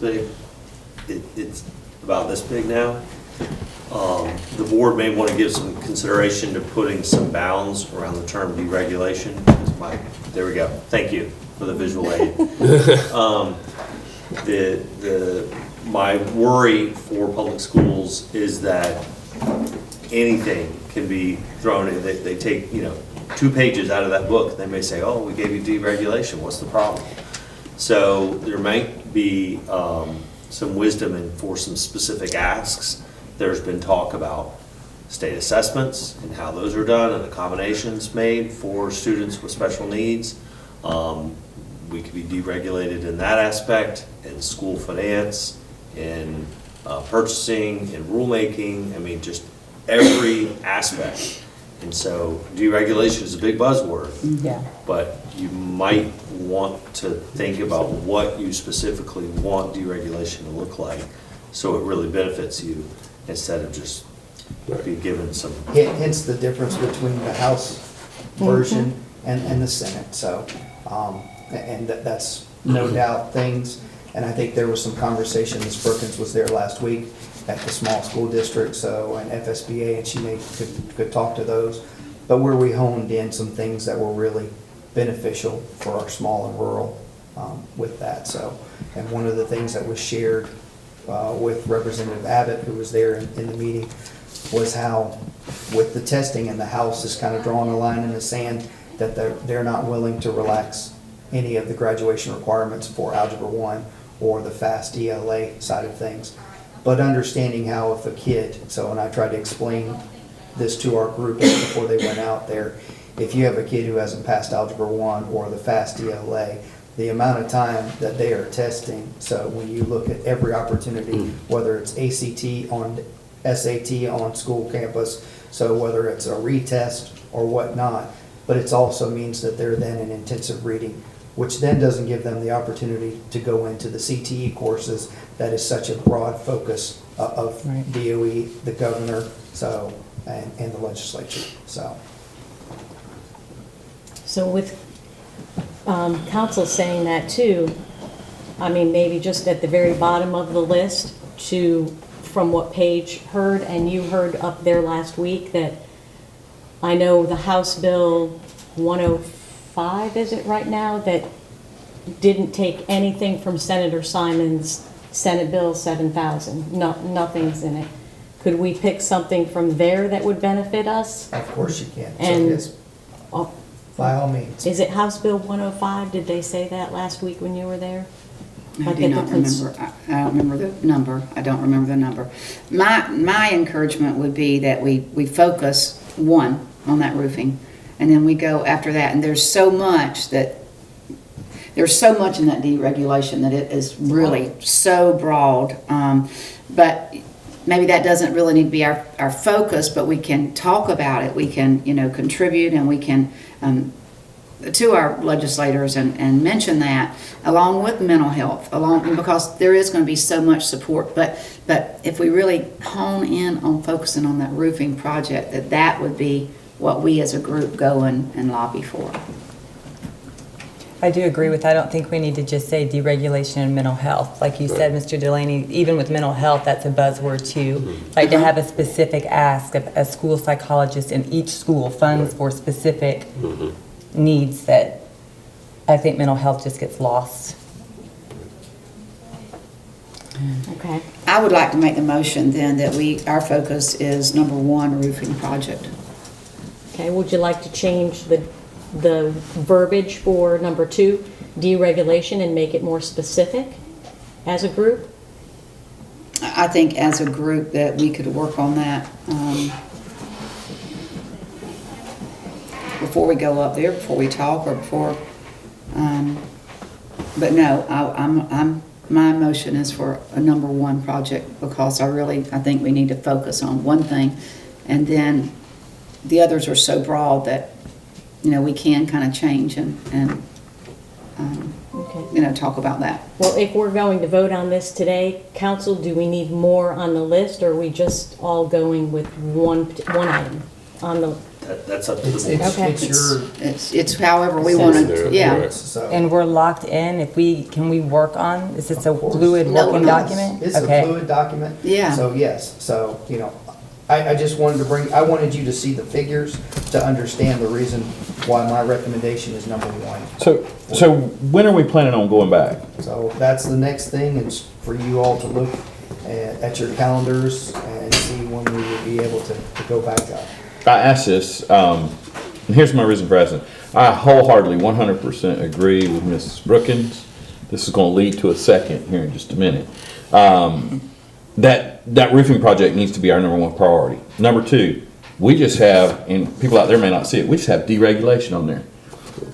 Speaker 13: big. It's about this big now. The board may want to give some consideration to putting some bounds around the term deregulation. There we go. Thank you for the visual aid. My worry for public schools is that anything can be thrown in. They take, 2 pages out of that book. They may say, oh, we gave you deregulation. What's the problem? So there might be some wisdom for some specific asks. There's been talk about state assessments and how those are done and accommodations made for students with special needs. We could be deregulated in that aspect, in school finance, in purchasing, in rulemaking. I mean, just every aspect. And so deregulation is a big buzzword.
Speaker 4: yeah.
Speaker 13: But you might want to think about what you specifically want deregulation to look like, so it really benefits you, instead of just be given some.
Speaker 5: Hence the difference between the House version and the Senate. So, and that's no doubt things. And I think there was some conversation, Ms. Perkins was there last week at the small school district, so, and FSBA, and she could talk to those. But where we honed in some things that were really beneficial for our small and rural with that. So, and one of the things that was shared with Representative Abbott, who was there in the meeting, was how with the testing and the House is kind of drawing a line in the sand that they're not willing to relax any of the graduation requirements for Algebra 1 or the FAST ELA side of things. But understanding how if a kid, and I tried to explain this to our group before they went out there, if you have a kid who hasn't passed Algebra 1 or the FAST ELA, the amount of time that they are testing, so when you look at every opportunity, whether it's ACT on SAT on school campus, so whether it's a retest or whatnot, but it also means that they're then in intensive reading, which then doesn't give them the opportunity to go into the CTE courses that is such a broad focus of DOE, the governor, and the legislature,
Speaker 2: So with council saying that too, I mean, maybe just at the very bottom of the list from what Paige heard and you heard up there last week, that I know the House Bill 105, is it right now, that didn't take anything from Senator Simon's Senate Bill 7000. Nothing's in it. Could we pick something from there that would benefit us?
Speaker 5: of course you can.
Speaker 2: And-
Speaker 5: So yes, by all means.
Speaker 2: Is it House Bill 105? Did they say that last week when you were there?
Speaker 1: I
Speaker 2: Like
Speaker 1: do
Speaker 2: at the
Speaker 1: not remember. I don't remember the number. I don't remember the number. My encouragement would be that we focus on that roofing, and then we go after that. And there's so much in that deregulation that it is really so broad. But maybe that doesn't really need to be our focus, but we can talk about it. We can, contribute, and we can to our legislators and mention that, along with mental health, because there is going to be so much support. But if we really hone in on focusing on that roofing project, that would be what we as a group go and lobby for.
Speaker 4: I do agree with that. I don't think we need to just say deregulation and mental health. Like you said, Mr. Delaney, even with mental health, that's a buzzword too. Like to have a specific ask of a school psychologist in each school, funds for specific needs, that I think mental health just gets lost.
Speaker 2: Okay.
Speaker 1: I would like to make the motion then that our focus is number 1, roofing project.
Speaker 2: Okay, would you like to change the verbiage for number 2, deregulation, and make it more specific as a group?
Speaker 1: I think as a group that we could work on that before we go up there, before we talk, or before. But no, my motion is for a number 1 project, because I think we need to focus on one thing, and then the others are so broad that we can kind of change and talk about that.
Speaker 2: Well, if we're going to vote on this today, council, do we need more on the list, or are we just all going with one item on the?
Speaker 13: That's up to the board.
Speaker 2: Okay.
Speaker 5: It's your,
Speaker 1: It's however we want to, yeah.
Speaker 5: so.
Speaker 4: And we're locked in. Can we work on, is this a
Speaker 5: Of course.
Speaker 4: fluid
Speaker 1: No,
Speaker 4: working
Speaker 1: no.
Speaker 4: document?
Speaker 5: It's a
Speaker 4: Okay.
Speaker 5: fluid document.
Speaker 1: Yeah.
Speaker 5: So yes, I just wanted I wanted you to see the figures to understand the reason why my recommendation is number 1.
Speaker 3: So when are we planning on going back?
Speaker 5: So that's the next thing, is for you all to look at your calendars and see when we would be able to go back up.
Speaker 3: I asked this, and here's my reason for asking. I wholeheartedly 100% agree with Mrs. Brookins. This is going to lead to a second here in just a minute. That roofing project needs to be our number 1 priority. Number 2, we just have, and people out there may not see it, we just have deregulation on there.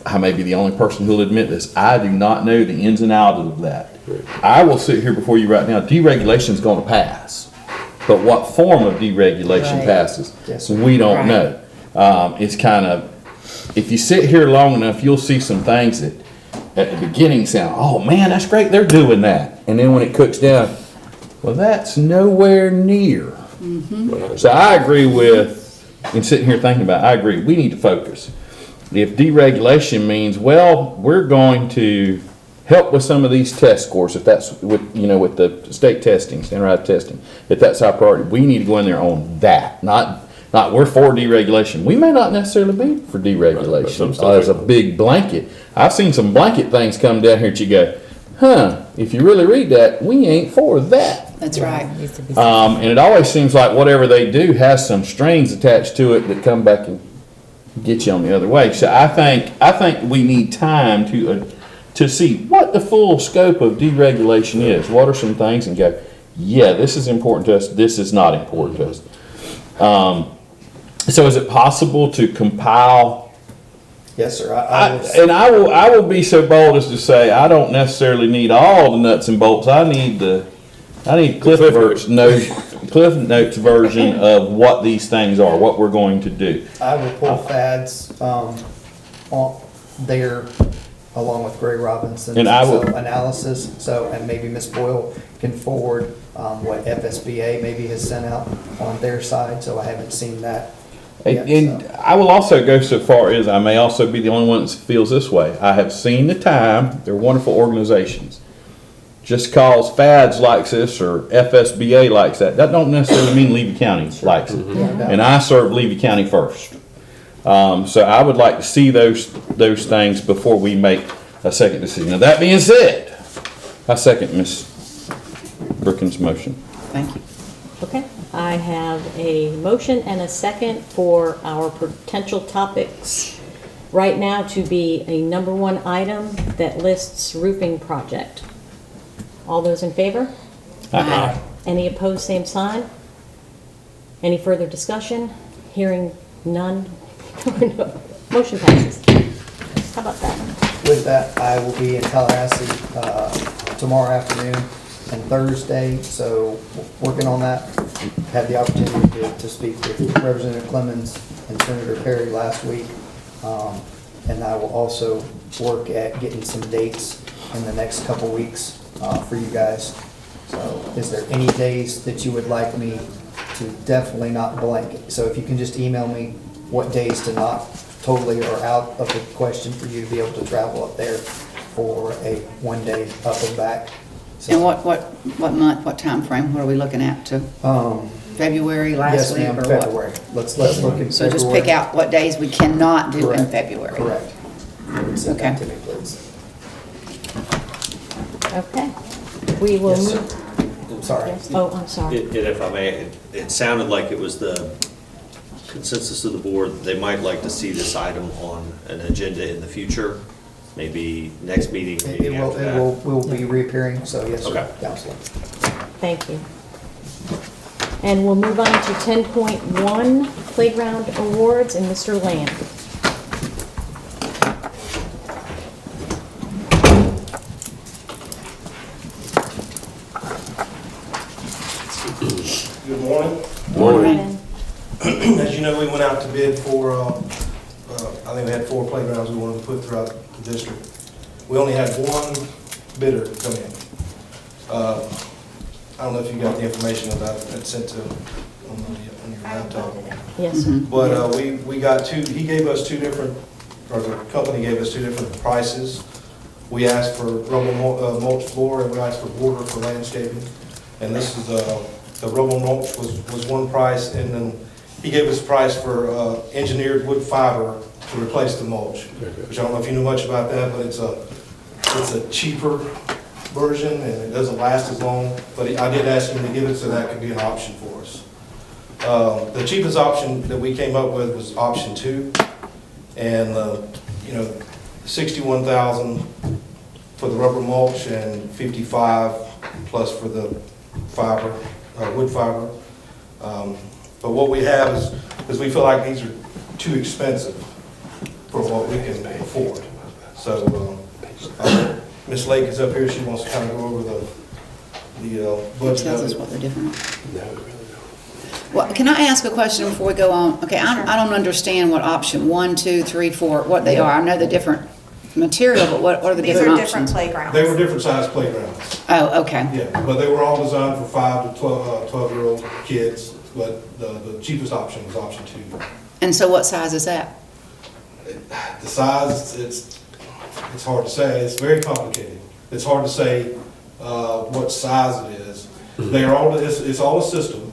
Speaker 3: I may be the only person who'll admit this. I do not know the ins and outs of that. I will sit here before you right now. Deregulation is going to pass. But what form of deregulation
Speaker 4: Right.
Speaker 3: passes,
Speaker 5: Yes, sir.
Speaker 3: we don't
Speaker 1: Right.
Speaker 3: know. It's kind of, if you sit here long enough, you'll see some things that at the beginning sound, oh man, that's great, they're doing that. And then when it cooks down, well, that's nowhere near. So I agree with, and sitting here thinking about it, I agree, we need to focus. If deregulation means, well, we're going to help with some of these test scores, if that's with the state testing, standardized testing, if that's our priority, we need to go in there on that, not we're for deregulation. We may not necessarily be for deregulation
Speaker 10: Some stuff
Speaker 3: as a big blanket. I've seen some blanket things come down here that you go, if you really read that, we ain't for that.
Speaker 1: That's right.
Speaker 4: It needs to be-
Speaker 3: And it always seems like whatever they do has some strings attached to it that come back and get you on the other way. So I think we need time to see what the full scope of deregulation is. What are some things, and go, yeah, this is important to us, this is not important to us. So is it possible to compile?
Speaker 5: Yes, sir.
Speaker 3: I will be so bold as to say, I don't necessarily need all the nuts and bolts. I need Cliff Notes version of what these things are, what we're going to do.
Speaker 5: I will pull FAD's, on there along with Gray Robinson's
Speaker 3: And I will-
Speaker 5: analysis. So, and maybe Ms. Boyle can forward, what FSBA maybe has sent out on their side. So I haven't seen that yet,
Speaker 3: And
Speaker 5: so.
Speaker 3: I will also go so far as I may also be the only one that feels this way. I have seen the time, they're wonderful organizations. Just cause FADS likes this or FSBA likes that, that don't necessarily mean Levy County likes it. And I serve Levy County first. So I would like to see those things before we make a second decision. Now, that being said, I second Ms. Brookins' motion.
Speaker 1: Thank you.
Speaker 2: Okay, I have a motion and a second for our potential topics right now to be a number one item that lists roofing project. All those in favor?
Speaker 3: Aye.
Speaker 2: Any opposed, same sign? Any further discussion? Hearing none. Motion passes. How about that?
Speaker 5: With that, I will be in Tallahassee, tomorrow afternoon and Thursday, so working on that. Had the opportunity to speak with Representative Clemens and Senator Perry last week. And I will also work at getting some dates in the next couple weeks, for you guys. So is there any days that you would like me to definitely not blank? So if you can just email me what days to not totally are out of the question for you to be able to travel up there for a 1 day up and back. So,
Speaker 1: And what month, what time frame? What are we looking at to February, last
Speaker 5: yes,
Speaker 1: week,
Speaker 5: ma'am,
Speaker 1: or what?
Speaker 5: February. Let's look in February.
Speaker 1: So just pick out what days we cannot do in
Speaker 5: Correct.
Speaker 1: February.
Speaker 5: Correct. Send that
Speaker 1: Okay.
Speaker 5: to me, please.
Speaker 2: Okay. We will
Speaker 5: Yes, sir.
Speaker 2: move.
Speaker 5: I'm sorry.
Speaker 2: Oh, I'm sorry.
Speaker 13: And if I may, it sounded like it was the consensus of the board, that they might like to see this item on an agenda in the future, maybe next meeting,
Speaker 5: It
Speaker 13: meeting
Speaker 5: will,
Speaker 13: after
Speaker 5: it
Speaker 13: that.
Speaker 5: will be reappearing, so yes, sir,
Speaker 13: Okay.
Speaker 5: Counselor.
Speaker 2: Thank you. And we'll move on to 10.1 Playground Awards and Mr. Lamb.
Speaker 14: Good morning.
Speaker 2: Morning.
Speaker 14: As you know, we went out to bid for, I think we had 4 playgrounds we wanted to put throughout the district. We only had one bidder come in. I don't know if you got the information about it, that's sent to, on your laptop.
Speaker 2: Yes, sir.
Speaker 14: But we got he gave us 2 different, or the company gave us 2 different prices. We asked for rubble mulch floor, and we asked for border for landscaping. And this is, the rubble mulch was one price, and then he gave us a price for engineered wood fiber to replace the mulch. Which I don't know if you knew much about that, but it's a cheaper version, and it doesn't last as long. But I did ask him to give it so that could be an option for us. The cheapest option that we came up with was option 2, and $61,000 for the rubber mulch and $55,000 plus for the fiber, wood fiber. But what we have is we feel like these are too expensive for what we can afford. So Ms. Lake is up here. She wants to kind of go over the budget.
Speaker 1: Tells us what they're different. Well, can I ask a question before we go on? Okay, I don't understand what option 1, 2, 3, 4, what they are. I know the different material, but what are the
Speaker 6: These
Speaker 1: different
Speaker 6: are
Speaker 1: options?
Speaker 6: different playgrounds.
Speaker 14: They were different sized playgrounds.
Speaker 1: Oh, okay.
Speaker 14: Yeah, but they were all designed for 5 to 12-year-old kids, but the cheapest option was option 2.
Speaker 1: And so what size is that?
Speaker 14: The size, it's hard to say. It's very complicated. It's hard to say what size it is. They are all, it's all a system,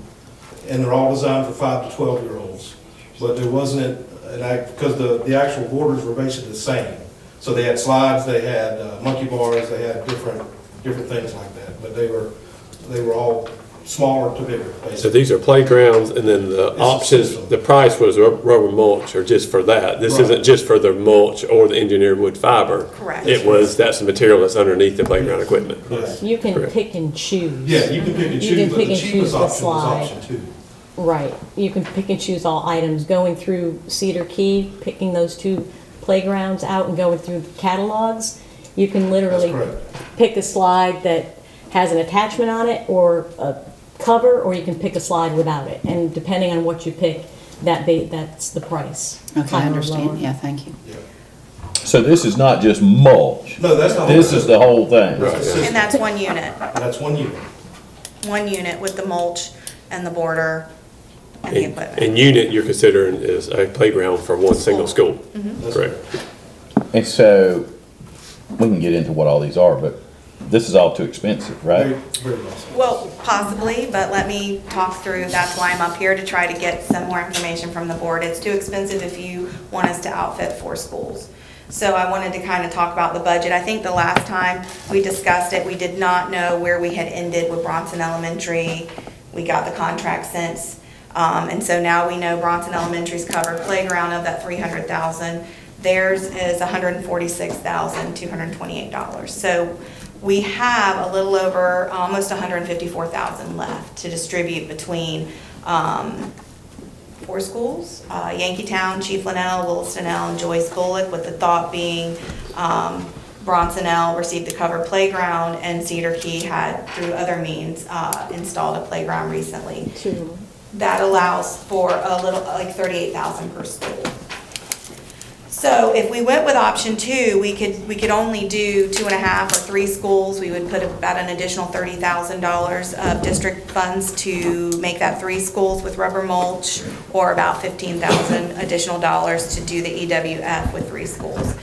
Speaker 14: and they're all designed for 5 to 12-year-olds. But there wasn't, because the actual borders were basically the same. So they had slides, they had monkey bars, they had different things like that. But they were they were all smaller to bigger,
Speaker 10: So
Speaker 14: basically.
Speaker 10: these are playgrounds, and then the
Speaker 14: a
Speaker 10: options,
Speaker 14: system.
Speaker 10: the price was rubber mulch, or just for that? This
Speaker 14: Right.
Speaker 10: isn't just for the mulch or the engineered wood fiber?
Speaker 6: Correct.
Speaker 10: That's the material that's underneath the playground equipment?
Speaker 14: Yes.
Speaker 2: You can
Speaker 10: Correct.
Speaker 2: pick and choose.
Speaker 14: Yeah, you can pick and
Speaker 2: You
Speaker 14: choose,
Speaker 2: can
Speaker 14: but
Speaker 2: pick
Speaker 14: the
Speaker 2: and choose
Speaker 14: cheapest
Speaker 2: the
Speaker 14: option is
Speaker 2: slide.
Speaker 14: option two.
Speaker 2: Right, you can pick and choose all items, going through Cedar Key, picking those two playgrounds out and going through catalogs. You can literally
Speaker 14: That's correct.
Speaker 2: pick a slide that has an attachment on it or a cover, or you can pick a slide without it. And depending on what you pick, that's the price.
Speaker 1: Okay, I
Speaker 2: higher or lower.
Speaker 1: understand, yeah, thank you.
Speaker 12: So this is not just mulch?
Speaker 14: No, that's not.
Speaker 12: This is the whole thing?
Speaker 10: Right.
Speaker 6: And that's one unit,
Speaker 14: That's one unit.
Speaker 6: with the mulch and the border and the equipment.
Speaker 10: And unit you're considering is a playground for one single school?
Speaker 14: That's
Speaker 10: Correct.
Speaker 12: And so, we can get into what all these are, but this is all too expensive,
Speaker 14: Very,
Speaker 12: right?
Speaker 14: very much so.
Speaker 6: Well, possibly, but let me talk through, that's why I'm up here, to try to get some more information from the board. It's too expensive if you want us to outfit 4 schools. So I wanted to kind of talk about the budget. I think the last time we discussed it, we did not know where we had ended with Bronson Elementary. We got the contract since, and so now we know Bronson Elementary's covered playground of that $300,000. Theirs is $146,228. So we have a little over, almost $154,000 left to distribute between 4 schools, Yankeetown, Chief Linnell, Williston L, and Joyce Bullock, with the thought being Bronson L received the covered playground, and Cedar Key had, through other means, installed a playground recently.
Speaker 2: Two.
Speaker 6: That allows for a little, like $38,000 per school. So if we went with option 2, we could only do 2.5 or 3 schools. We would put about an additional $30,000 of district funds to make that 3 schools with rubber mulch, or about $15,000 additional dollars to do the EWF with 3 schools.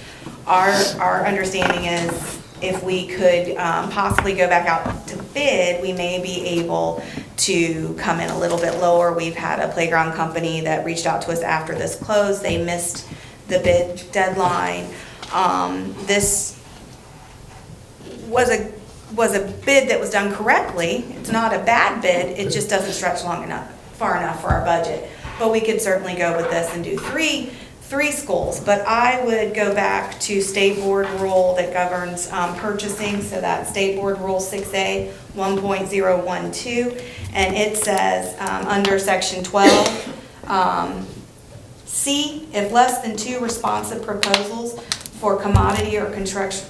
Speaker 6: Our understanding is if we could possibly go back out to bid, we may be able to come in a little bit lower. We've had a playground company that reached out to us after this closed. They missed the bid deadline. This was a bid that was done correctly. It's not a bad bid, it just doesn't stretch far enough for our budget. But we could certainly go with this and do three schools. But I would go back to State Board rule that governs purchasing, so that's State Board Rule 6A 1.012, and it says under Section 12, C, if less than 2 responsive proposals for commodity or contractual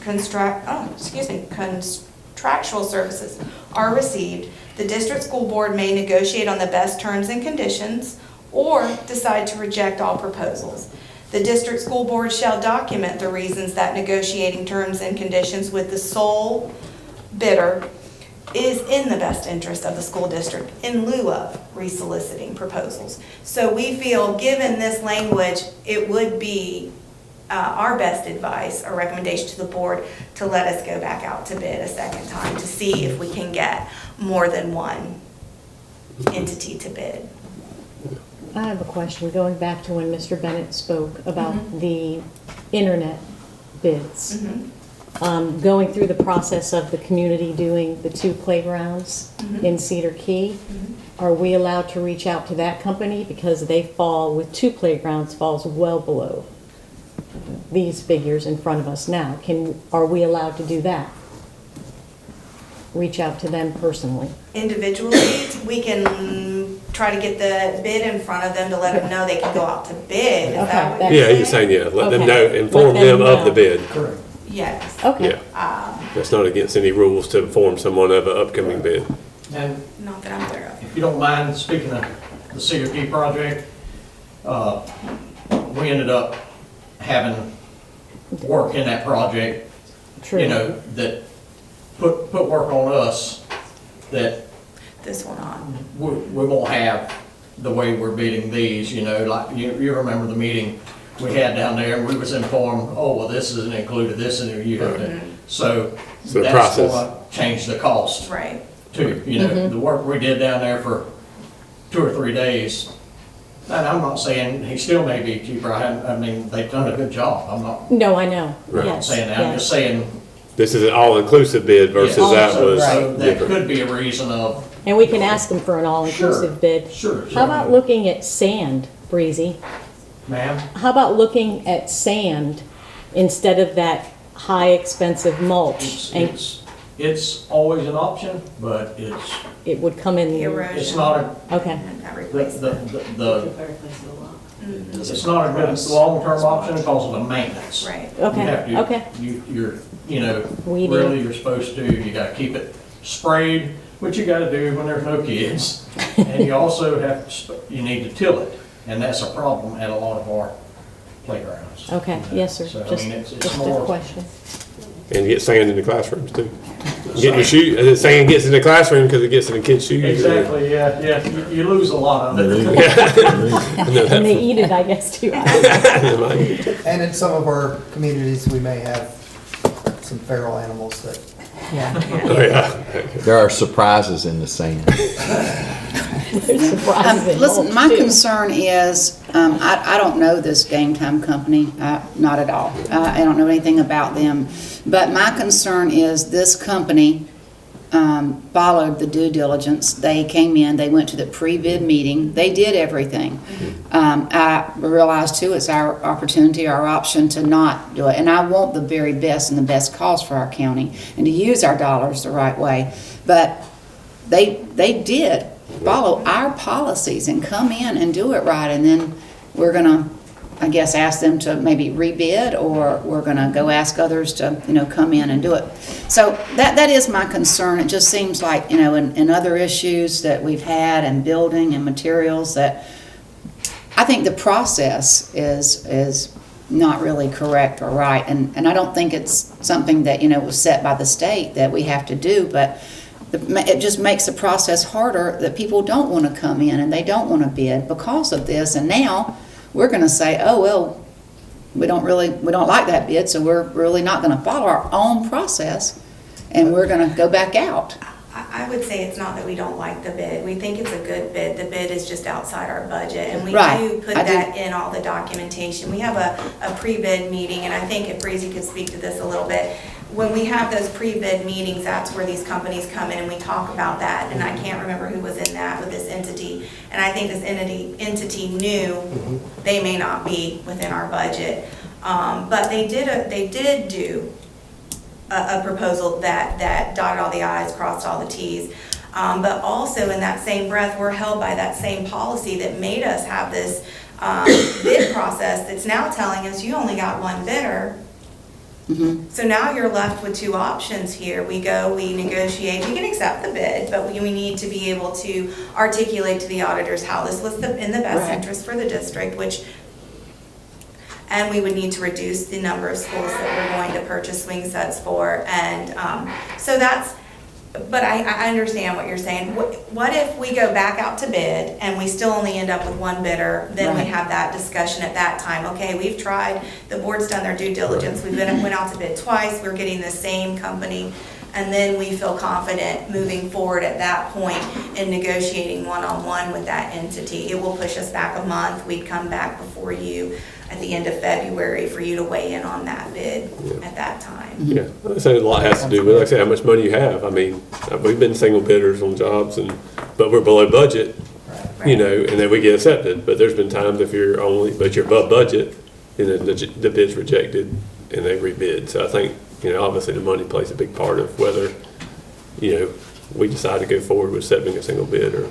Speaker 6: services are received, the district school board may negotiate on the best terms and conditions or decide to reject all proposals. The district school board shall document the reasons that negotiating terms and conditions with the sole bidder is in the best interest of the school district in lieu of resoliciting proposals. So we feel, given this language, it would be our best advice or recommendation to the board to let us go back out to bid a second time to see if we can get more than one entity to bid.
Speaker 2: I have a question, going back to when Mr. Bennett spoke about the internet bids. Going through the process of the community doing the 2 playgrounds in Cedar Key, are we allowed to reach out to that company? Because they fall, with 2 playgrounds, falls well below these figures in front of us now. Are we allowed to do that? Reach out to them personally?
Speaker 6: Individually, we can try to get the bid in front of them to let them know they can go out to bid. Is that what
Speaker 10: Yeah,
Speaker 6: you're
Speaker 10: you're
Speaker 6: saying?
Speaker 10: saying, let them
Speaker 2: Okay.
Speaker 10: know, inform
Speaker 2: Let them
Speaker 10: them of the
Speaker 2: know.
Speaker 10: bid.
Speaker 14: Correct.
Speaker 6: Yes.
Speaker 2: Okay.
Speaker 10: Yeah. That's not against any rules to inform someone of an upcoming bid.
Speaker 15: And
Speaker 6: Not that I'm aware of.
Speaker 15: if you don't mind, speaking of the Cedar Key project, we ended up having work in that project,
Speaker 2: True.
Speaker 15: that put work on us that
Speaker 6: This will not.
Speaker 15: we won't have the way we're bidding these, like you remember the meeting we had down there, and we was informed, oh, well, this isn't included, this and you have to, so
Speaker 10: So the
Speaker 15: that's
Speaker 10: process.
Speaker 15: gonna change the cost
Speaker 6: Right.
Speaker 15: too, the work we did down there for 2 or 3 days. And I'm not saying he still may be cheaper, I mean, they've done a good job, I'm not
Speaker 2: No, I know.
Speaker 10: Right.
Speaker 2: Yes,
Speaker 15: saying that, I'm
Speaker 2: yes.
Speaker 15: just saying,
Speaker 10: this is an all-inclusive bid versus
Speaker 15: Yes.
Speaker 10: that
Speaker 15: So-
Speaker 10: was
Speaker 15: so that
Speaker 10: different.
Speaker 15: could be a reason of,
Speaker 2: And we can ask them for an all-inclusive
Speaker 15: Sure.
Speaker 2: bid.
Speaker 15: Sure,
Speaker 2: How about
Speaker 15: sure.
Speaker 2: looking at sand, Breezy?
Speaker 15: ma'am,
Speaker 2: How about looking at sand instead of that high expensive mulch? And
Speaker 15: it's always an option, but
Speaker 2: it would come in,
Speaker 8: Erosion.
Speaker 15: it's not a,
Speaker 2: okay.
Speaker 8: And that
Speaker 15: the,
Speaker 8: replacement.
Speaker 15: it's not a good long-term option because of the maintenance.
Speaker 8: Right.
Speaker 15: You
Speaker 2: Okay,
Speaker 15: have to-
Speaker 2: okay.
Speaker 15: You're
Speaker 2: Weeding.
Speaker 15: really you're supposed to, you gotta keep it sprayed, which you gotta do when there's no kids. And you also have, you need to till it, and that's a problem at a lot of our playgrounds.
Speaker 2: Okay, yes, sir.
Speaker 15: So, I
Speaker 2: Just
Speaker 15: mean, it's
Speaker 2: just a
Speaker 15: more,
Speaker 2: question.
Speaker 10: And get sand in the classrooms too. Get your shoe, and the sand gets in the classroom because it gets in the kids' shoes.
Speaker 15: exactly, yeah, you lose a lot of it.
Speaker 2: And they eat it, I guess, too.
Speaker 5: And in some of our communities, we may have some feral animals that.
Speaker 10: Oh, yeah.
Speaker 12: There are surprises in the sand.
Speaker 2: There's surprises in
Speaker 1: Listen,
Speaker 2: mulch,
Speaker 1: my
Speaker 2: too.
Speaker 1: concern is, I don't know this Game Time company, not at all. I don't know anything about them. But my concern is this company followed the due diligence. They came in, they went to the pre-bid meeting, they did everything. I realize too, it's our opportunity, our option to not do it. And I want the very best and the best cause for our county and to use our dollars the right way. But they did follow our policies and come in and do it right. And then we're gonna, I guess, ask them to maybe rebid, or we're gonna go ask others to, come in and do it. So that is my concern. It just seems like, in other issues that we've had and building and materials, that I think the process is not really correct or right. And I don't think it's something that, was set by the state that we have to do, but it just makes the process harder, that people don't want to come in and they don't want to bid because of this. And now we're going to say, oh, well, we don't like that bid, so we're really not going to follow our own process, and we're going to go back out.
Speaker 8: I would say it's not that we don't like the bid. We think it's a good bid. The bid is just outside our budget, and we
Speaker 1: Right.
Speaker 8: do put that in all the documentation. We have a pre-bid meeting, and I think if Breezy could speak to this a little bit. When we have those pre-bid meetings, that's where these companies come in and we talk about that. And I can't remember who was in that with this entity. And I think this entity knew they may not be within our budget. But they did do a proposal that dotted all the i's, crossed all the t's. But also in that same breath, we're held by that same policy that made us have this bid process that's now telling us you only got one bidder. So now you're left with two options here. We negotiate, we can accept the bid, but we need to be able to articulate to the auditors how this was in the best
Speaker 1: Right.
Speaker 8: interest for the district, and we would need to reduce the number of schools that we're going to purchase swing sets for. And so but I understand what you're saying. What if we go back out to bid and we still only end up with one bidder? Then
Speaker 1: Right.
Speaker 8: we have that discussion at that time. Okay, we've tried, the board's done their due diligence, went out to bid twice, we're getting the same company. And then we feel confident moving forward at that point in negotiating one-on-one with that entity. It will push us back a month. We'd come back before you at the end of February for you to weigh in on that bid at that time.
Speaker 10: Yeah, I say a lot has to do with, like I say, how much money you have. I mean, we've been single bidders on jobs but we're below budget, and then we get accepted. But there's been times if you're above budget, and then the bid's rejected and they rebid. So I think, obviously the money plays a big part of whether, we decide to go forward with accepting a single bid or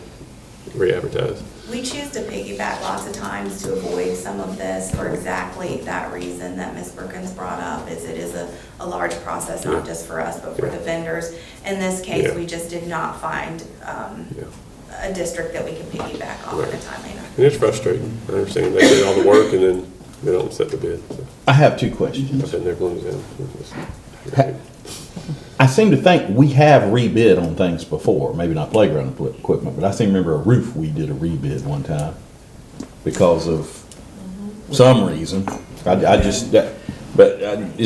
Speaker 10: re-advertise.
Speaker 8: We choose to piggyback lots of times to avoid some of this for exactly that reason that Ms. Perkins brought up, is it is a large process, not just for us, but for the vendors. In this case, we just did not find a district that we could piggyback on in a timely enough.
Speaker 10: And it's frustrating. I understand they did all the work and then they don't accept the bid. So
Speaker 12: I have two questions.
Speaker 10: I've been there, Bloomsdale.
Speaker 12: I seem to think we have rebid on things before, maybe not playground equipment, but I seem to remember a roof, we did a rebid one time because of some reason. Is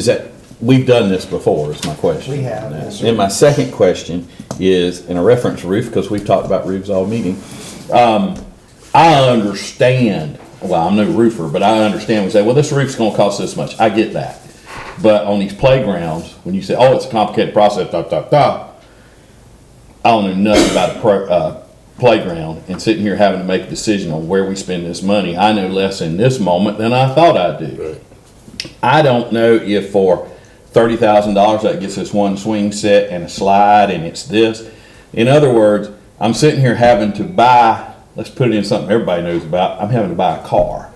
Speaker 12: that, we've done this before, is my question.
Speaker 5: We have, yes, sir.
Speaker 12: And my second question is, in a reference roof, because we've talked about roofs all meeting, I understand, well, I'm no roofer, but I understand, we say, well, this roof's gonna cost this much. I get that. But on these playgrounds, when you say, oh, it's a complicated process, I don't know nothing about a playground, and sitting here having to make a decision on where we spend this money, I know less in this moment than I thought I do. I don't know if for $30,000 that gets us one swing set and a slide and it's this. In other words, I'm sitting here having to buy, let's put it in something everybody knows about, I'm having to buy a car.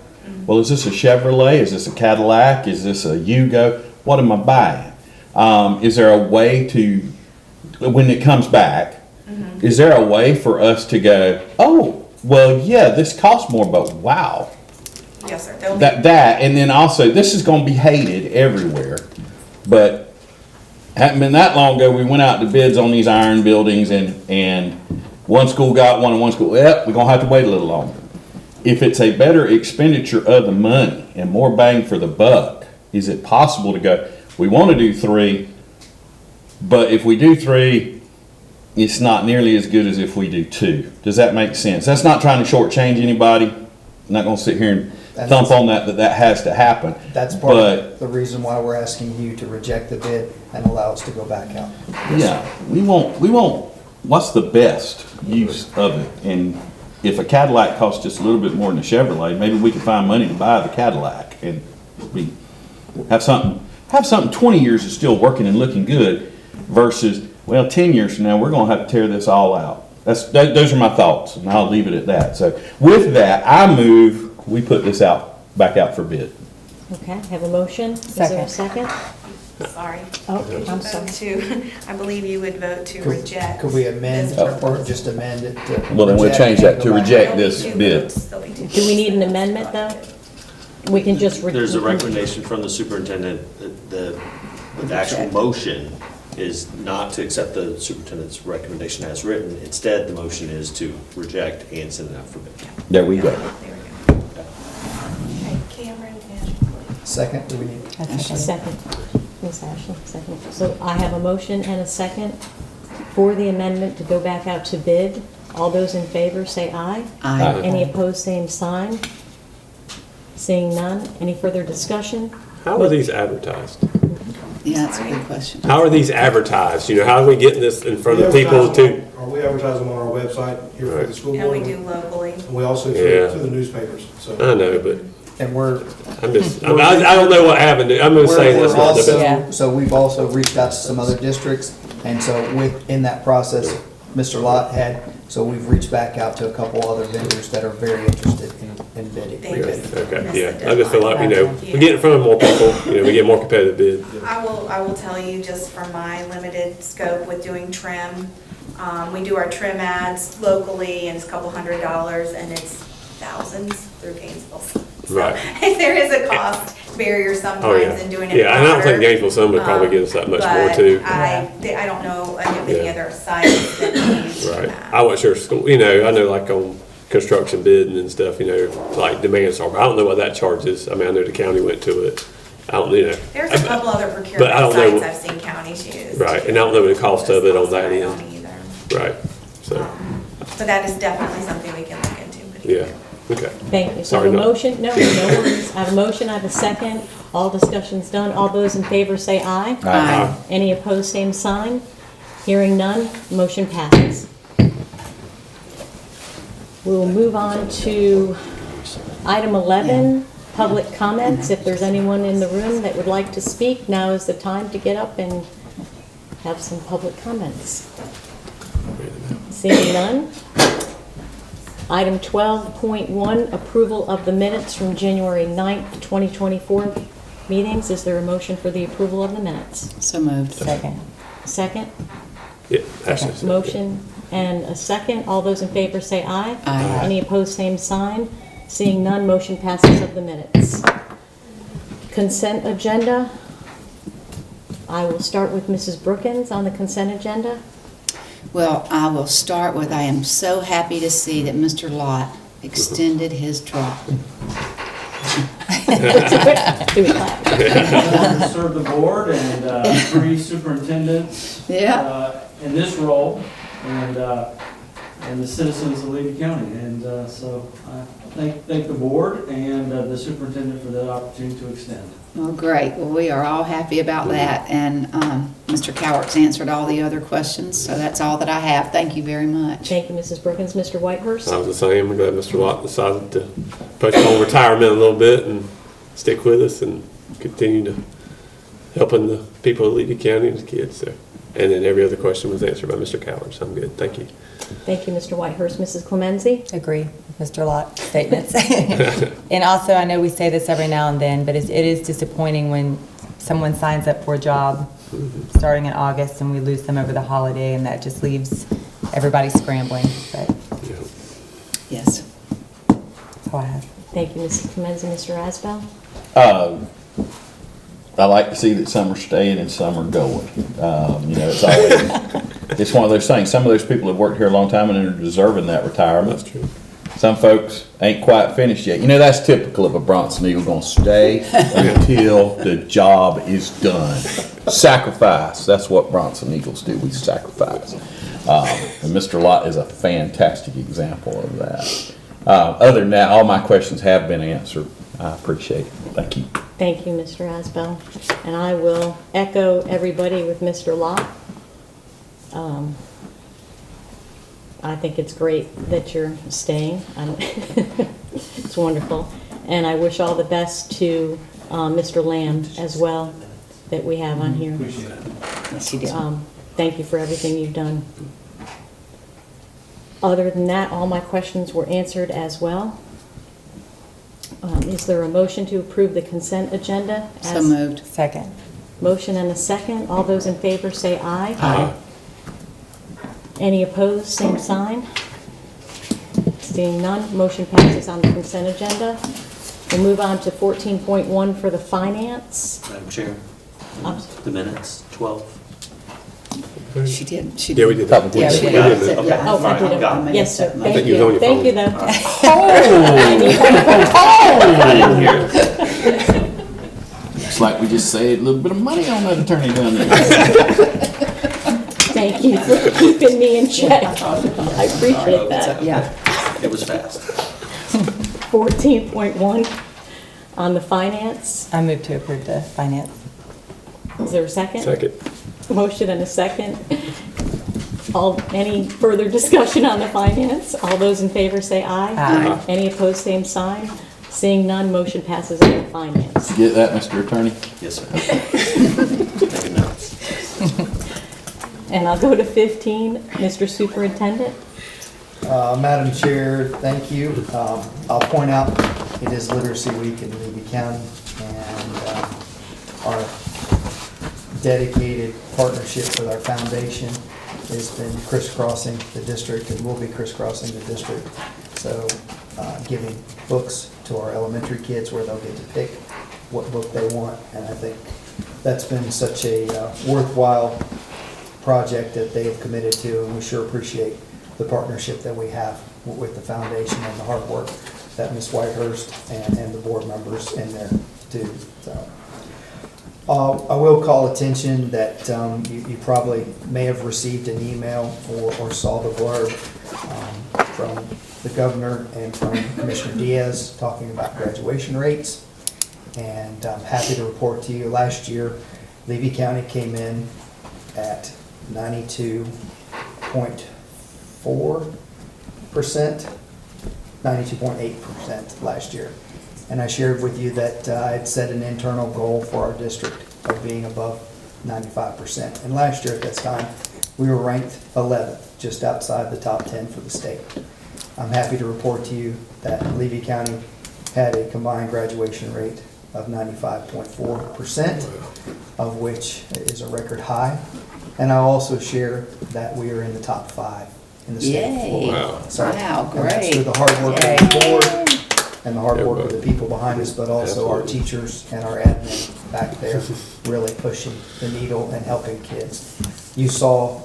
Speaker 12: Well, is this a Chevrolet? Is this a Cadillac? Is this a Yugo? What am I buying? Is there a way to, when it comes back, is there a way for us to go, oh, well, yeah, this costs more, but wow.
Speaker 8: Yes, sir. There'll be-
Speaker 12: That, and then also, this is gonna be hated everywhere, but hadn't been that long ago, we went out to bids on these iron buildings and one school got one and one school, yep, we're gonna have to wait a little longer. If it's a better expenditure of the money and more bang for the buck, is it possible to go, we wanna do 3, but if we do 3, it's not nearly as good as if we do 2. Does that make sense? That's not trying to shortchange anybody. I'm not gonna sit here and thump on that has to happen.
Speaker 5: That's part of the reason why we're asking you to reject the bid and allow us to go back out.
Speaker 12: Yeah, we want, what's the best use of it? And if a Cadillac costs just a little bit more than a Chevrolet, maybe we can find money to buy the Cadillac and have something 20 years is still working and looking good versus, well, 10 years from now, we're gonna have to tear this all out. Those are my thoughts, and I'll leave it at that. So with that, I move, we put this back out for bid.
Speaker 2: Okay, have a motion. Is there a second?
Speaker 6: Sorry.
Speaker 2: Oh,
Speaker 6: Would you
Speaker 2: I'm
Speaker 6: vote
Speaker 2: sorry.
Speaker 6: I believe you would vote to reject.
Speaker 5: Could we amend or just amend it to?
Speaker 12: Well, then we'll
Speaker 5: reject
Speaker 12: change
Speaker 5: and
Speaker 12: that
Speaker 5: go
Speaker 12: to
Speaker 5: back
Speaker 12: reject
Speaker 5: out?
Speaker 12: this bid.
Speaker 2: Do we need an amendment, though? We can just.
Speaker 13: There's a recommendation from the superintendent that the actual motion is not to accept the superintendent's recommendation as written. Instead, the motion is to reject and send it out for bid.
Speaker 12: There we go.
Speaker 6: Okay, Cameron and
Speaker 5: Second, do we need?
Speaker 2: Second. Ms. Ashley, second. So I have a motion and a second for the amendment to go back out to bid. All those in favor say aye.
Speaker 1: Aye.
Speaker 2: Any opposed, same sign. Seeing none. Any further discussion?
Speaker 10: How are these advertised?
Speaker 1: Yeah, that's a good question.
Speaker 10: How are these advertised? You know, how are we getting this in front of people to?
Speaker 14: Are we advertising them on our website here for the school
Speaker 6: and
Speaker 14: board?
Speaker 6: we do locally.
Speaker 14: And we also
Speaker 10: Yeah.
Speaker 14: through the newspapers, so.
Speaker 10: I know, but
Speaker 5: And we're.
Speaker 10: I'm just, I don't know what avenue, I'm gonna say that's
Speaker 5: We're
Speaker 10: not the best.
Speaker 5: also, so we've also reached out to some other districts, and so within that process, Mr. Lott had, so we've reached back out to a couple other vendors that are very interested in bidding.
Speaker 10: Okay, yeah, I just feel like, we get in front of more people, we get more competitive bids.
Speaker 6: I will tell you, just from my limited scope with doing trim, we do our trim ads locally, and it's a couple $100, and it's thousands through Gainesville. So
Speaker 10: Right.
Speaker 6: there is a cost barrier
Speaker 10: Oh,
Speaker 6: sometimes
Speaker 10: yeah.
Speaker 6: in doing it.
Speaker 10: Yeah, and I don't think
Speaker 6: broader.
Speaker 10: Gainesville Sun would probably give us that much more
Speaker 6: But
Speaker 10: too.
Speaker 6: I don't know of any
Speaker 10: Yeah.
Speaker 6: other sites that use
Speaker 10: Right.
Speaker 6: that.
Speaker 10: I wasn't sure school, I know like on construction bidding and stuff, like demand store, but I don't know what that charges. I mean, I know the county went to it. I don't,
Speaker 6: There's a couple other
Speaker 10: but I
Speaker 6: procurement
Speaker 10: don't know-
Speaker 6: sites I've seen counties use.
Speaker 10: right, and I don't know the cost of it on that end. Right, so,
Speaker 6: But that is definitely something we can look into.
Speaker 10: yeah, okay.
Speaker 2: Thank you. So I
Speaker 10: Sorry,
Speaker 2: have a
Speaker 10: no.
Speaker 2: motion, no worries. I have a motion, I have a second. All discussion's done. All those in favor say aye.
Speaker 1: Aye.
Speaker 2: Any opposed, same sign. Hearing none, motion passes. We'll move on to item 11, public comments. If there's anyone in the room that would like to speak, now is the time to get up and have some public comments. Seeing none. Item 12.1, approval of the minutes from January 9th, 2024 meetings. Is there a motion for the approval of the minutes?
Speaker 1: So moved.
Speaker 2: Second. Second?
Speaker 10: Yeah, Ashley.
Speaker 2: Motion and a second. All those in favor say aye.
Speaker 1: Aye.
Speaker 2: Any opposed, same sign. Seeing none, motion passes of the minutes. Consent agenda. I will start with Mrs. Brookins on the consent agenda.
Speaker 1: Well, I will start with, I am so happy to see that Mr. Lott extended his drop.
Speaker 2: Do we clap?
Speaker 15: Serve the board and 3 superintendents
Speaker 1: Yeah.
Speaker 15: in this role. And
Speaker 16: and the citizens of Levy County. And so I thank the board and the superintendent for the opportunity to extend.
Speaker 1: Well, great. Well, we are all happy about that. And Mr. Cowart's answered all the other questions, so that's all that I have. Thank you very much.
Speaker 2: Thank you, Mrs. Brookins. Mr. Whitehurst?
Speaker 10: I was the same. I'm glad Mr. Lott decided to postpone retirement a little bit and stick with us and continue to helping the people of Levy County and the kids there. And then every other question was answered by Mr. Coward, so I'm good. Thank you.
Speaker 2: Thank you, Mr. Whitehurst. Mrs. Clemenzi?
Speaker 4: Agree with Mr. Lott's statements. And also, I know we say this every now and then, but it is disappointing when someone signs up for a job starting in August and we lose them over the holiday, and that just leaves everybody scrambling. But
Speaker 1: Yes.
Speaker 4: that's all I have.
Speaker 2: Thank you, Mrs. Clemenzi. Mr. Asbell?
Speaker 12: I like to see that some are staying and some are going. You know, it's always, it's one of those things. Some of those people have worked here a long time and are deserving that retirement.
Speaker 10: That's true.
Speaker 12: Some folks ain't quite finished yet. You know, that's typical of a Bronson Eagle, gonna stay until the job is done. Sacrifice, that's what Bronson Eagles do, we sacrifice. And Mr. Lott is a fantastic example of that. Other than that, all my questions have been answered. I appreciate it. Thank you.
Speaker 2: Thank you, Mr. Asbell. And I will echo everybody with Mr. Lott. I think it's great that you're staying. It's wonderful. And I wish all the best to Mr. Lamb as well, that we have on here.
Speaker 16: Appreciate it.
Speaker 1: Yes, you did.
Speaker 2: Thank you for everything you've done. Other than that, all my questions were answered as well. Is there a motion to approve the consent agenda?
Speaker 1: So moved.
Speaker 4: Second.
Speaker 2: Motion and a second. All those in favor say aye.
Speaker 12: Aye.
Speaker 2: Any opposed, same sign. Seeing none, motion passes on the consent agenda. We'll move on to 14.1 for the finance.
Speaker 13: Madam Chair,
Speaker 2: Um,
Speaker 13: the minutes, 12.
Speaker 1: She did. She
Speaker 10: Yeah, we did that.
Speaker 2: Yeah, we did.
Speaker 10: We did.
Speaker 13: Okay,
Speaker 2: Oh, I
Speaker 13: fine,
Speaker 2: did
Speaker 13: got
Speaker 2: it. Yes, sir.
Speaker 10: think
Speaker 2: Thank
Speaker 10: you was on
Speaker 2: you.
Speaker 10: your
Speaker 2: Thank
Speaker 10: phone.
Speaker 2: you, though.
Speaker 13: I didn't hear it.
Speaker 12: Looks like we just saved a little bit of money on that attorney down there.
Speaker 2: Thank you for keeping me in check. I appreciate that.
Speaker 1: Yeah.
Speaker 13: It was fast.
Speaker 2: 14.1 on the finance.
Speaker 4: I move to approve the finance.
Speaker 2: Is there a second?
Speaker 10: Second.
Speaker 2: Motion and a second. Any further discussion on the finance? All those in favor say aye.
Speaker 4: Aye.
Speaker 2: Any opposed, same sign. Seeing none, motion passes on the finance.
Speaker 12: You get that, Mr. Attorney?
Speaker 13: Yes, sir. Taking notes.
Speaker 2: And I'll go to 15, Mr. Superintendent.
Speaker 5: Madam Chair, thank you. I'll point out, it is Literacy Week in Levy County, and our dedicated partnership with our foundation has been crisscrossing the district and will be crisscrossing the district. So giving books to our elementary kids where they'll get to pick what book they want. And I think that's been such a worthwhile project that they have committed to, and we sure appreciate the partnership that we have with the foundation and the hard work that Ms. Whitehurst and the board members in there do. So, I will call attention that you probably may have received an email or saw the blurb from the governor and from Commissioner Diaz talking about graduation rates. And I'm happy to report to you, last year, Levy County came in at 92.4%, 92.8% last year. And I shared with you that I had set an internal goal for our district of being above 95%. And last year at this time, we were ranked 11th, just outside the top 10 for the state. I'm happy to report to you that Levy County had a combined graduation rate of 95.4%, of which is a record high. And I'll also share that we are in the top 5 in the state of
Speaker 1: Yay.
Speaker 5: Florida.
Speaker 10: Wow.
Speaker 5: So,
Speaker 1: Wow,
Speaker 5: and that's
Speaker 1: great.
Speaker 5: through the hard work of the board and the hard work of the
Speaker 10: Everybody.
Speaker 5: people behind us, but also our
Speaker 10: Absolutely.
Speaker 5: teachers and our admin back there really pushing the needle and helping kids. You saw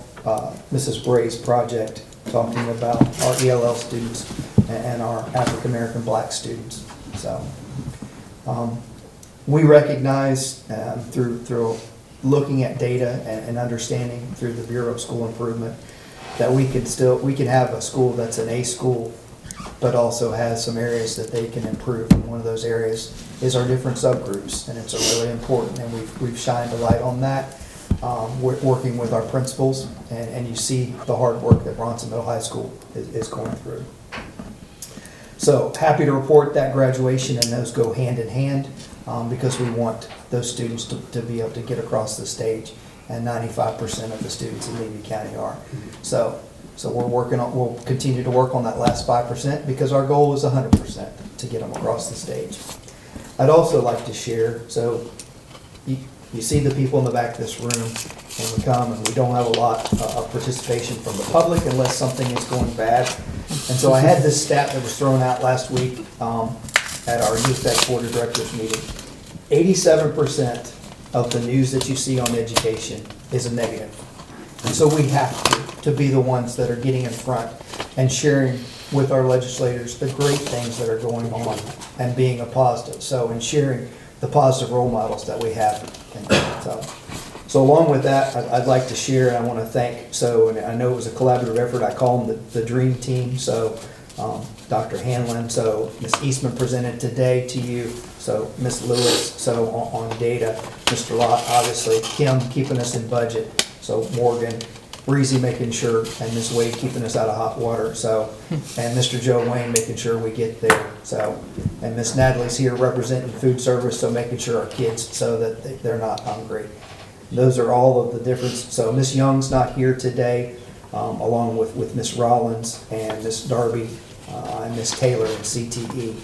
Speaker 5: Mrs. Bray's project talking about our ELL students and our African American Black students. So we recognize through looking at data and understanding through the Bureau of School Improvement that we can have a school that's an A school, but also has some areas that they can improve. And one of those areas is our different subgroups, and it's a really important, and we've shined a light on that, working with our principals, and you see the hard work that Bronson Middle High School is going through. So happy to report that graduation, and those go hand in hand, because we want those students to be able to get across the stage, and 95% of the students in Levy County are. So we'll continue to work on that last 5%, because our goal is 100% to get them across the stage. I'd also like to share, so you see the people in the back of this room, and we come, and we don't have a lot of participation from the public unless something is going bad. And so I had this stat that was thrown out last week at our Youth Tech Board of Directors meeting. 87% of the news that you see on education is a negative. And so we have to be the ones that are getting in front and sharing with our legislators the great things that are going on and being a positive. So, and sharing the positive role models that we have. So along with that, I'd like to share, and I want to thank, and I know it was a collaborative effort, I call them the dream team. So Dr. Hanlon, so Ms. Eastman presented today to you, so Ms. Lewis, so on data, Mr. Lott, obviously, Kim keeping us in budget, so Morgan, Breezy making sure, and Ms. Wade keeping us out of hot water, so, and Mr. Joe Wayne making sure we get there, so, and Ms. Natalie's here representing food service, so making sure our kids, so that they're not hungry. Those are all of the difference. So Ms. Young's not here today, along with Ms. Rollins and Ms. Darby and Ms. Taylor in CTE,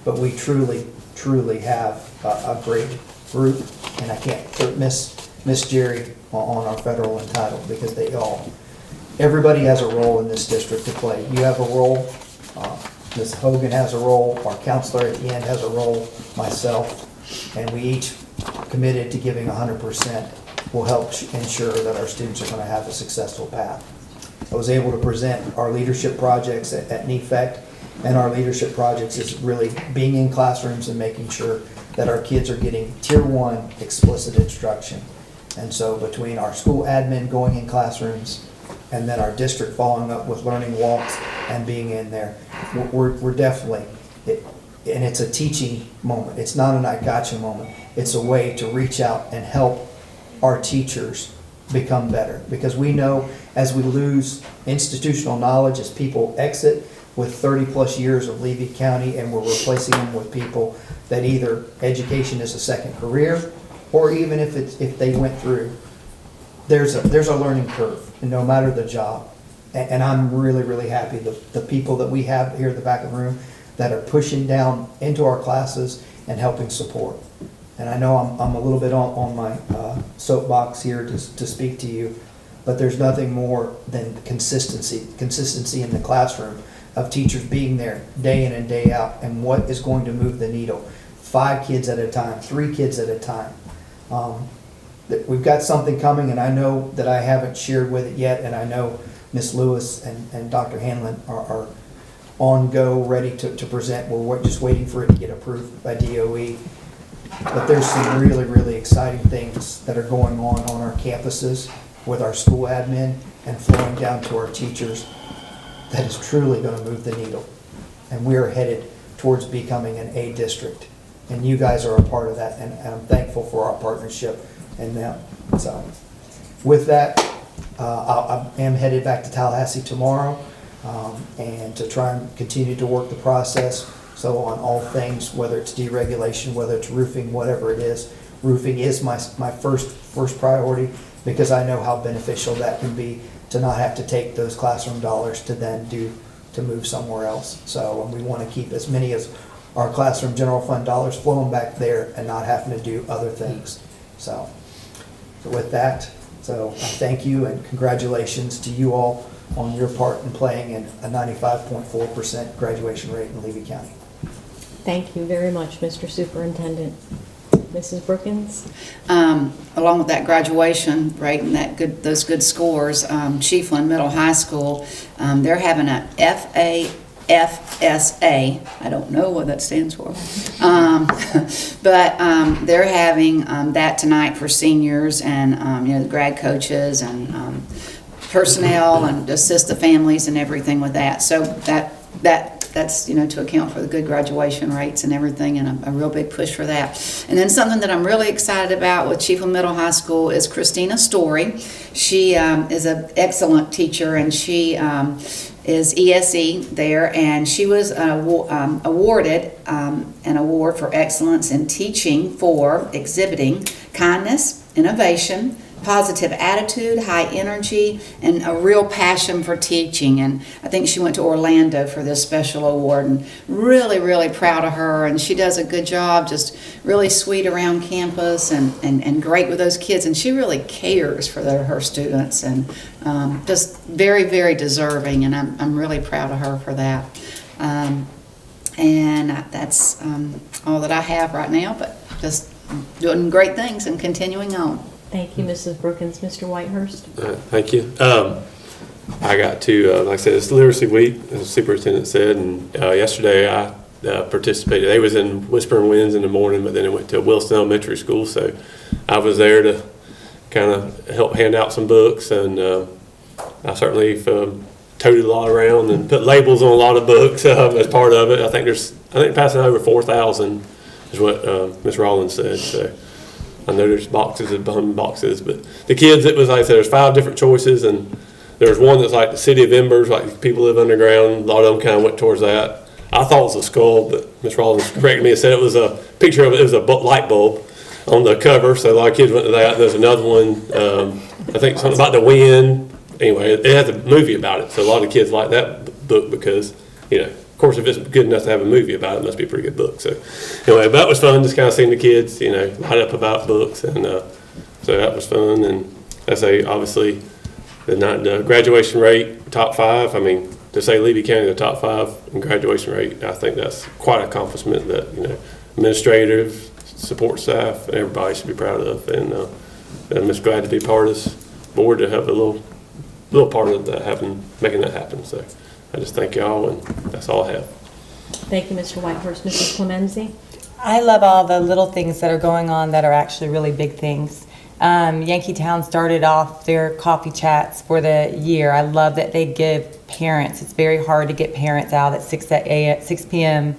Speaker 5: but we truly have a great group, and I can't miss Jerry on our federal entitled, because everybody has a role in this district to play. You have a role, Ms. Hogan has a role, our counselor at the end has a role, myself, and we each committed to giving 100% will help ensure that our students are going to have a successful path. I was able to present our leadership projects at NEFEC, and our leadership projects is really being in classrooms and making sure that our kids are getting Tier 1 explicit instruction. And so between our school admin going in classrooms and then our district following up with learning walks and being in there, we're definitely, and it's a teaching moment. It's not an I gotcha moment. It's a way to reach out and help our teachers become better. Because we know as we lose institutional knowledge, as people exit with 30 plus years of Levy County, and we're replacing them with people that either education is a second career, or even if they went through, there's a learning curve, and no matter the job. And I'm really happy the people that we have here at the back of the room that are pushing down into our classes and helping support. And I know I'm a little bit on my soapbox here to speak to you, but there's nothing more than consistency in the classroom of teachers being there day in and day out, and what is going to move the needle. 5 kids at a time, 3 kids at a time. We've got something coming, and I know that I haven't shared with it yet, and I know Ms. Lewis and Dr. Hanlon are on go, ready to present. We're just waiting for it to get approved by DOE. But there's some really exciting things that are going on our campuses with our school admin and flowing down to our teachers that is truly going to move the needle. And we are headed towards becoming an A district. And you guys are a part of that, and I'm thankful for our partnership and them. So with that, I am headed back to Tallahassee tomorrow, and to try and continue to work the process. So on all things, whether it's deregulation, whether it's roofing, whatever it is, roofing is my first priority, because I know how beneficial that can be to not have to take those classroom dollars to move somewhere else. So we want to keep as many as our classroom general fund dollars flowing back there and not having to do other things. So with that, so I thank you and congratulations to you all on your part in playing in a 95.4% graduation rate in Levy County.
Speaker 2: Thank you very much, Mr. Superintendent. Mrs. Brookins?
Speaker 1: Along with that graduation rate and those good scores, Chiefland Middle High School, they're having a FSA. I don't know what that stands for. But they're having that tonight for seniors and the grad coaches and personnel and assist the families and everything with that. So that's, you know, to account for the good graduation rates and everything, and a real big push for that. And then something that I'm really excited about with Chiefland Middle High School is Christina Story. She is an excellent teacher, and she is ESE there, and she was awarded an award for excellence in teaching for exhibiting kindness, innovation, positive attitude, high energy, and a real passion for teaching. And I think she went to Orlando for this special award, and really, really proud of her. And she does a good job, just really sweet around campus and great with those kids. And she really cares for her students, and just very, very deserving. And I'm really proud of her for that. And that's all that I have right now, but just doing great things and continuing on.
Speaker 2: Thank you, Mrs. Brookins. Mr. Whitehurst?
Speaker 10: Thank you. I got to, like I said, it's Literacy Week, as the superintendent said, and yesterday I participated. They was in Whispering Winds in the morning, but then it went to Wilson Elementary School, so I was there to kind of help hand out some books, and I certainly toted a lot around and put labels on a lot of books as part of it. I think passing over 4,000 is what Ms. Rollins said, so. I know there's boxes and boxes, but the kids, it was like I said, there's 5 different choices, and there's one that's like the City of Embers, like people live underground. A lot of them kind of went towards that. I thought it was a skull, but Ms. Rollins corrected me and said it was a picture of it. It was a light bulb on the cover, so a lot of kids went to that. There's another one, I think something about the wind. Anyway, it has a movie about it, so a lot of kids like that book because, you know, of course, if it's good enough to have a movie about it, it must be a pretty good book. So anyway, that was fun, just kind of seeing the kids, you know, light up about books, and so that was fun. And I say, obviously, the graduation rate, top 5, I mean, to say Levy County the top 5 in graduation rate, I think that's quite an accomplishment that, you know, administrative, support staff, and everybody should be proud of. And I'm just glad to be part of this board to have a little part of that making that happen. So I just thank y'all, and that's all I have.
Speaker 2: Thank you, Mr. Whitehurst. Mrs. Clemenzi?
Speaker 4: I love all the little things that are going on that are actually really big things. Yankeetown started off their coffee chats for the year. I love that they give parents, it's very hard to get parents out at 6 p.m.,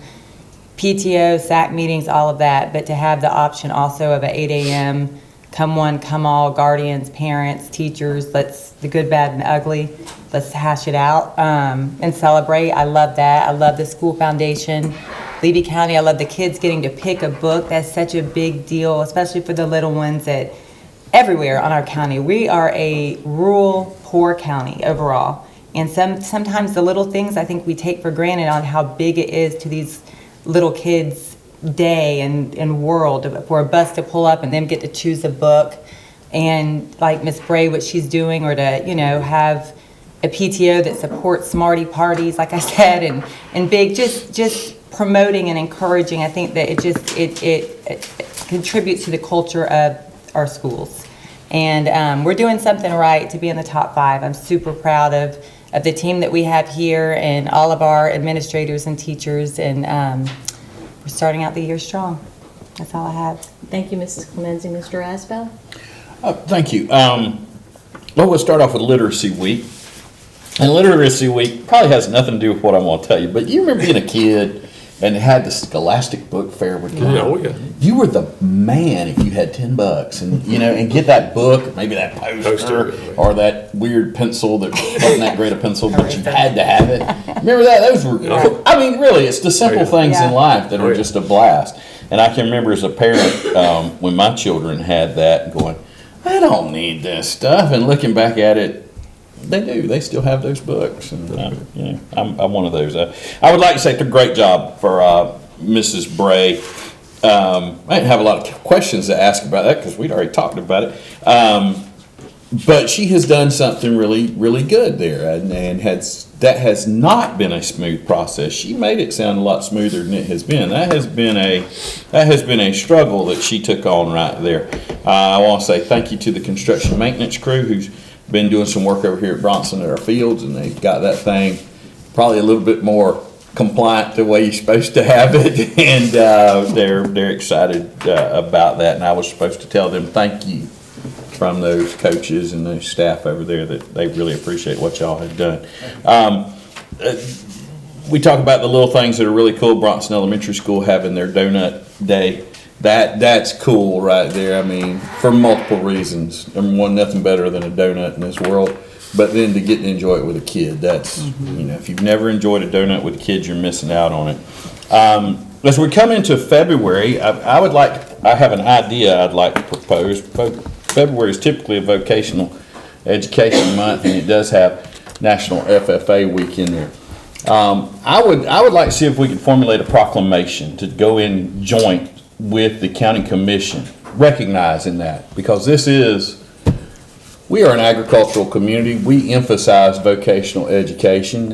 Speaker 4: PTO, SAC meetings, all of that, but to have the option also of at 8 a.m., come one, come all, guardians, parents, teachers, the good, bad, and ugly. Let's hash it out and celebrate. I love that. I love the school foundation. Levy County, I love the kids getting to pick a book. That's such a big deal, especially for the little ones that everywhere on our county. We are a rural, poor county overall. And sometimes the little things I think we take for granted on how big it is to these little kids' day and world for a bus to pull up and them get to choose a book. And like Miss Bray, what she's doing, or to, you know, have a PTO that supports Smarty parties, like I said, and big, just promoting and encouraging. I think that it contributes to the culture of our schools. And we're doing something right to be in the top 5. I'm super proud of the team that we have here and all of our administrators and teachers, and we're starting out the year strong. That's all I have.
Speaker 2: Thank you, Mrs. Clemenzi. Mr. Asbell?
Speaker 12: Thank you. Well, we'll start off with Literacy Week. And Literacy Week probably has nothing to do with what I'm going to tell you, but you remember being a kid and had the Scholastic Book Fair with you?
Speaker 10: Yeah.
Speaker 12: You were the man if you had $10 and, you know, and get that book, maybe that poster, or that weird pencil that wasn't that great a pencil, but you had to have it. Remember that? Those were, I mean, really, it's the simple things in life that are just a blast. And I can remember as a parent, when my children had that, going, I don't need this stuff. And looking back at it, they do. They still have those books. And, you know, I'm one of those. I would like to say a great job for Mrs. Bray. I didn't have a lot of questions to ask about that because we'd already talked about it. But she has done something really, really good there. And that has not been a smooth process. She made it sound a lot smoother than it has been. That has been a struggle that she took on right there. I want to say thank you to the construction maintenance crew who's been doing some work over here at Bronson at our fields, and they've got that thing probably a little bit more compliant the way you're supposed to have it, and they're excited about that. And I was supposed to tell them thank you
Speaker 3: from those coaches and those staff over there that they really appreciate what y'all have done. We talk about the little things that are really cool. Bronson Elementary School having their donut day. That's cool right there. I mean, for multiple reasons. Number one, nothing better than a donut in this world. But then to get to enjoy it with a kid, that's, you know, if you've never enjoyed a donut with kids, you're missing out on it. As we come into February, I have an idea I'd like to propose. February is typically a vocational education month, and it does have National FFA Week in there. I would like to see if we could formulate a proclamation to go in joint with the county commission, recognizing that, because we are an agricultural community. We emphasize vocational education.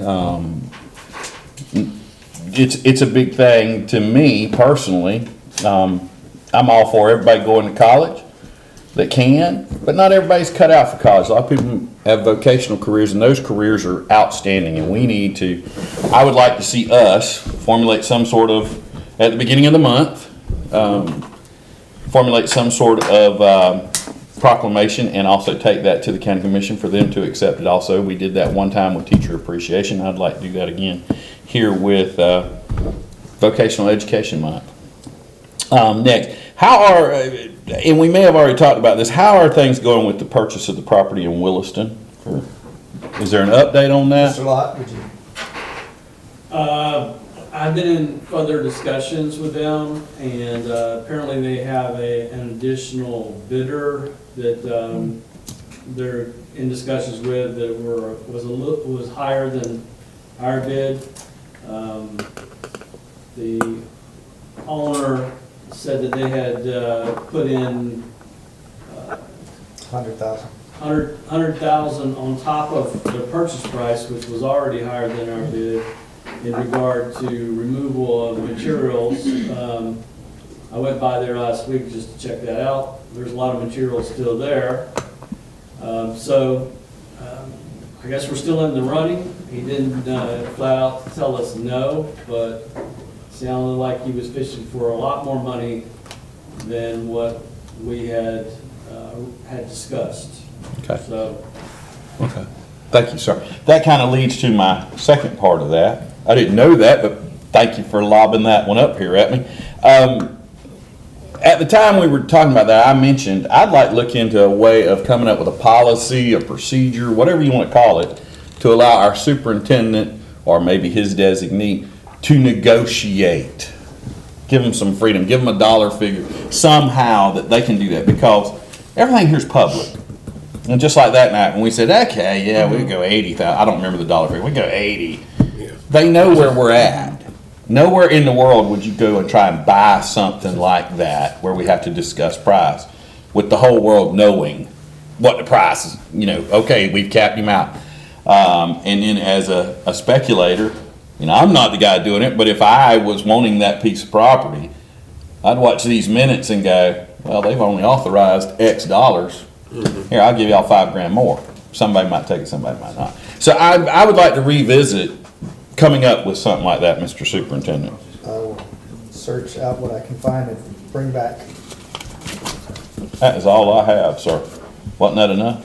Speaker 3: It's a big thing to me personally. I'm all for everybody going to college that can, but not everybody's cut out for college. A lot of people have vocational careers, and those careers are outstanding, and I would like to see us formulate some sort of, at the beginning of the month, formulate some sort of proclamation, and also take that to the county commission for them to accept it also. We did that one time with teacher appreciation. I'd like to do that again here with vocational education month. Next, and we may have already talked about this, how are things going with the purchase of the property in Williston? Is there an update on that?
Speaker 5: Mr. Lott, would you?
Speaker 16: I've been in further discussions with them, and apparently they have an additional bidder that they're in discussions with that was higher than our bid. The owner said that they had put in $100,000 on top of the purchase price, which was already higher than our bid, in regard to removal of materials. I went by there last week just to check that out. There's a lot of material still there. I guess we're still in the running. He didn't flat out tell us no, but sounded like he was fishing for a lot more money than what we had discussed.
Speaker 3: Okay.
Speaker 16: So.
Speaker 3: Okay. Thank you, sir. That kind of leads to my second part of that. I didn't know that, but thank you for lobbing that one up here at me. At the time we were talking about that, I mentioned I'd like to look into a way of coming up with a policy, a procedure, whatever you want to call it, to allow our superintendent or maybe his designee to negotiate. Give them some freedom, give them a dollar figure, somehow that they can do that, because everything here's public. And just like that night when we said, okay, yeah, we go 80,000. I don't remember the dollar figure. We go 80.
Speaker 10: Yeah.
Speaker 3: They know where we're at. Nowhere in the world would you go and try and buy something like that where we have to discuss price with the whole world knowing what the price is. You know, okay, we've capped him out. And then as a speculator, you know, I'm not the guy doing it, but if I was wanting that piece of property, I'd watch these minutes and go, well, they've only authorized X dollars. Here, I'll give y'all $5,000 more. Somebody might take it, somebody might not. So I would like to revisit coming up with something like that, Mr. Superintendent.
Speaker 5: I will search out what I can find and bring back.
Speaker 3: That is all I have, sir. Wasn't that enough?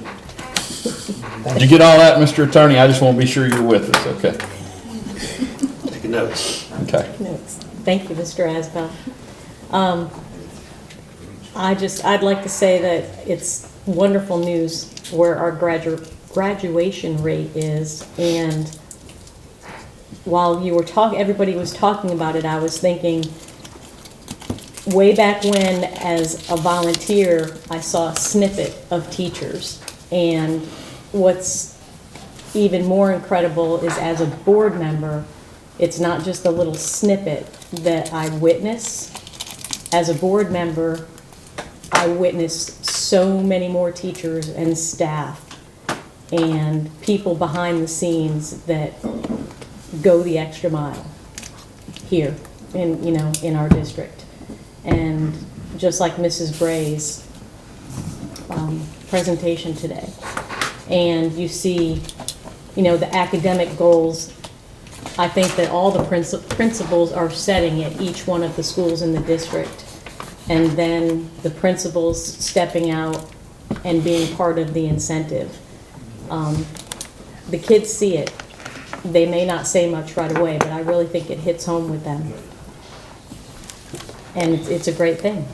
Speaker 3: Did you get all that, Mr. Attorney? I just want to be sure you're with us, okay?
Speaker 13: Taking notes.
Speaker 3: Okay.
Speaker 2: Thank you, Mr. Asbell. I'd like to say that it's wonderful news where our graduation rate is, and while you were everybody was talking about it, I was thinking, way back when, as a volunteer, I saw a snippet of teachers, and what's even more incredible is, as a board member, it's not just a little snippet that I witness. As a board member, I witnessed so many more teachers and staff and people behind the scenes that go the extra mile here in our district. And just like Mrs. Bray's presentation today. And you see, the academic goals. I think that all the principals are setting at each one of the schools in the district. And then the principals stepping out and being part of the incentive. The kids see it. They may not say much right away, but I really think it hits home with them. And it's a great thing.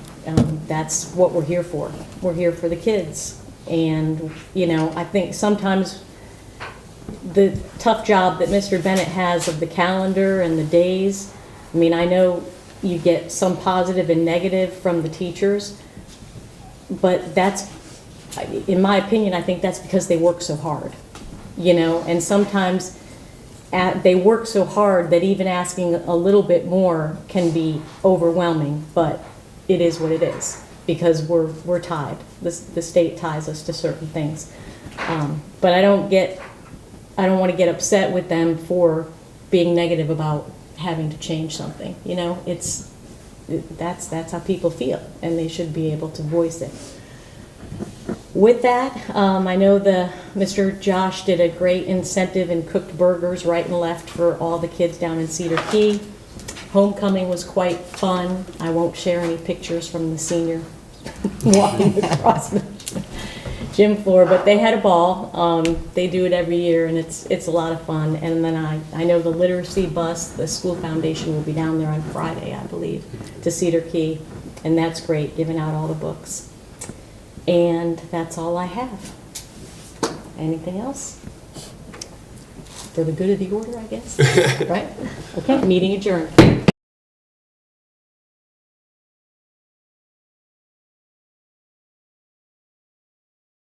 Speaker 2: That's what we're here for. We're here for the kids. And, you know, I think sometimes the tough job that Mr. Bennett has of the calendar and the days, I mean, I know you get some positive and negative from the teachers, but that's, in my opinion, I think that's because they work so hard, you know, and sometimes they work so hard that even asking a little bit more can be overwhelming, but it is what it is, because we're tied. The state ties us to certain things. But I don't want to get upset with them for being negative about having to change something. You know, that's how people feel, and they should be able to voice it. With that, I know Mr. Josh did a great incentive and cooked burgers right and left for all the kids down in Cedar Key. Homecoming was quite fun. I won't share any pictures from the senior walking across the gym floor, but they had a ball. They do it every year, and it's a lot of fun. And then I know the literacy bus, the school foundation, will be down there on Friday, I believe, to Cedar Key, and that's great, giving out all the books. And that's all I have. Anything else? For the good of the order, I guess. Right? Okay, meeting adjourned.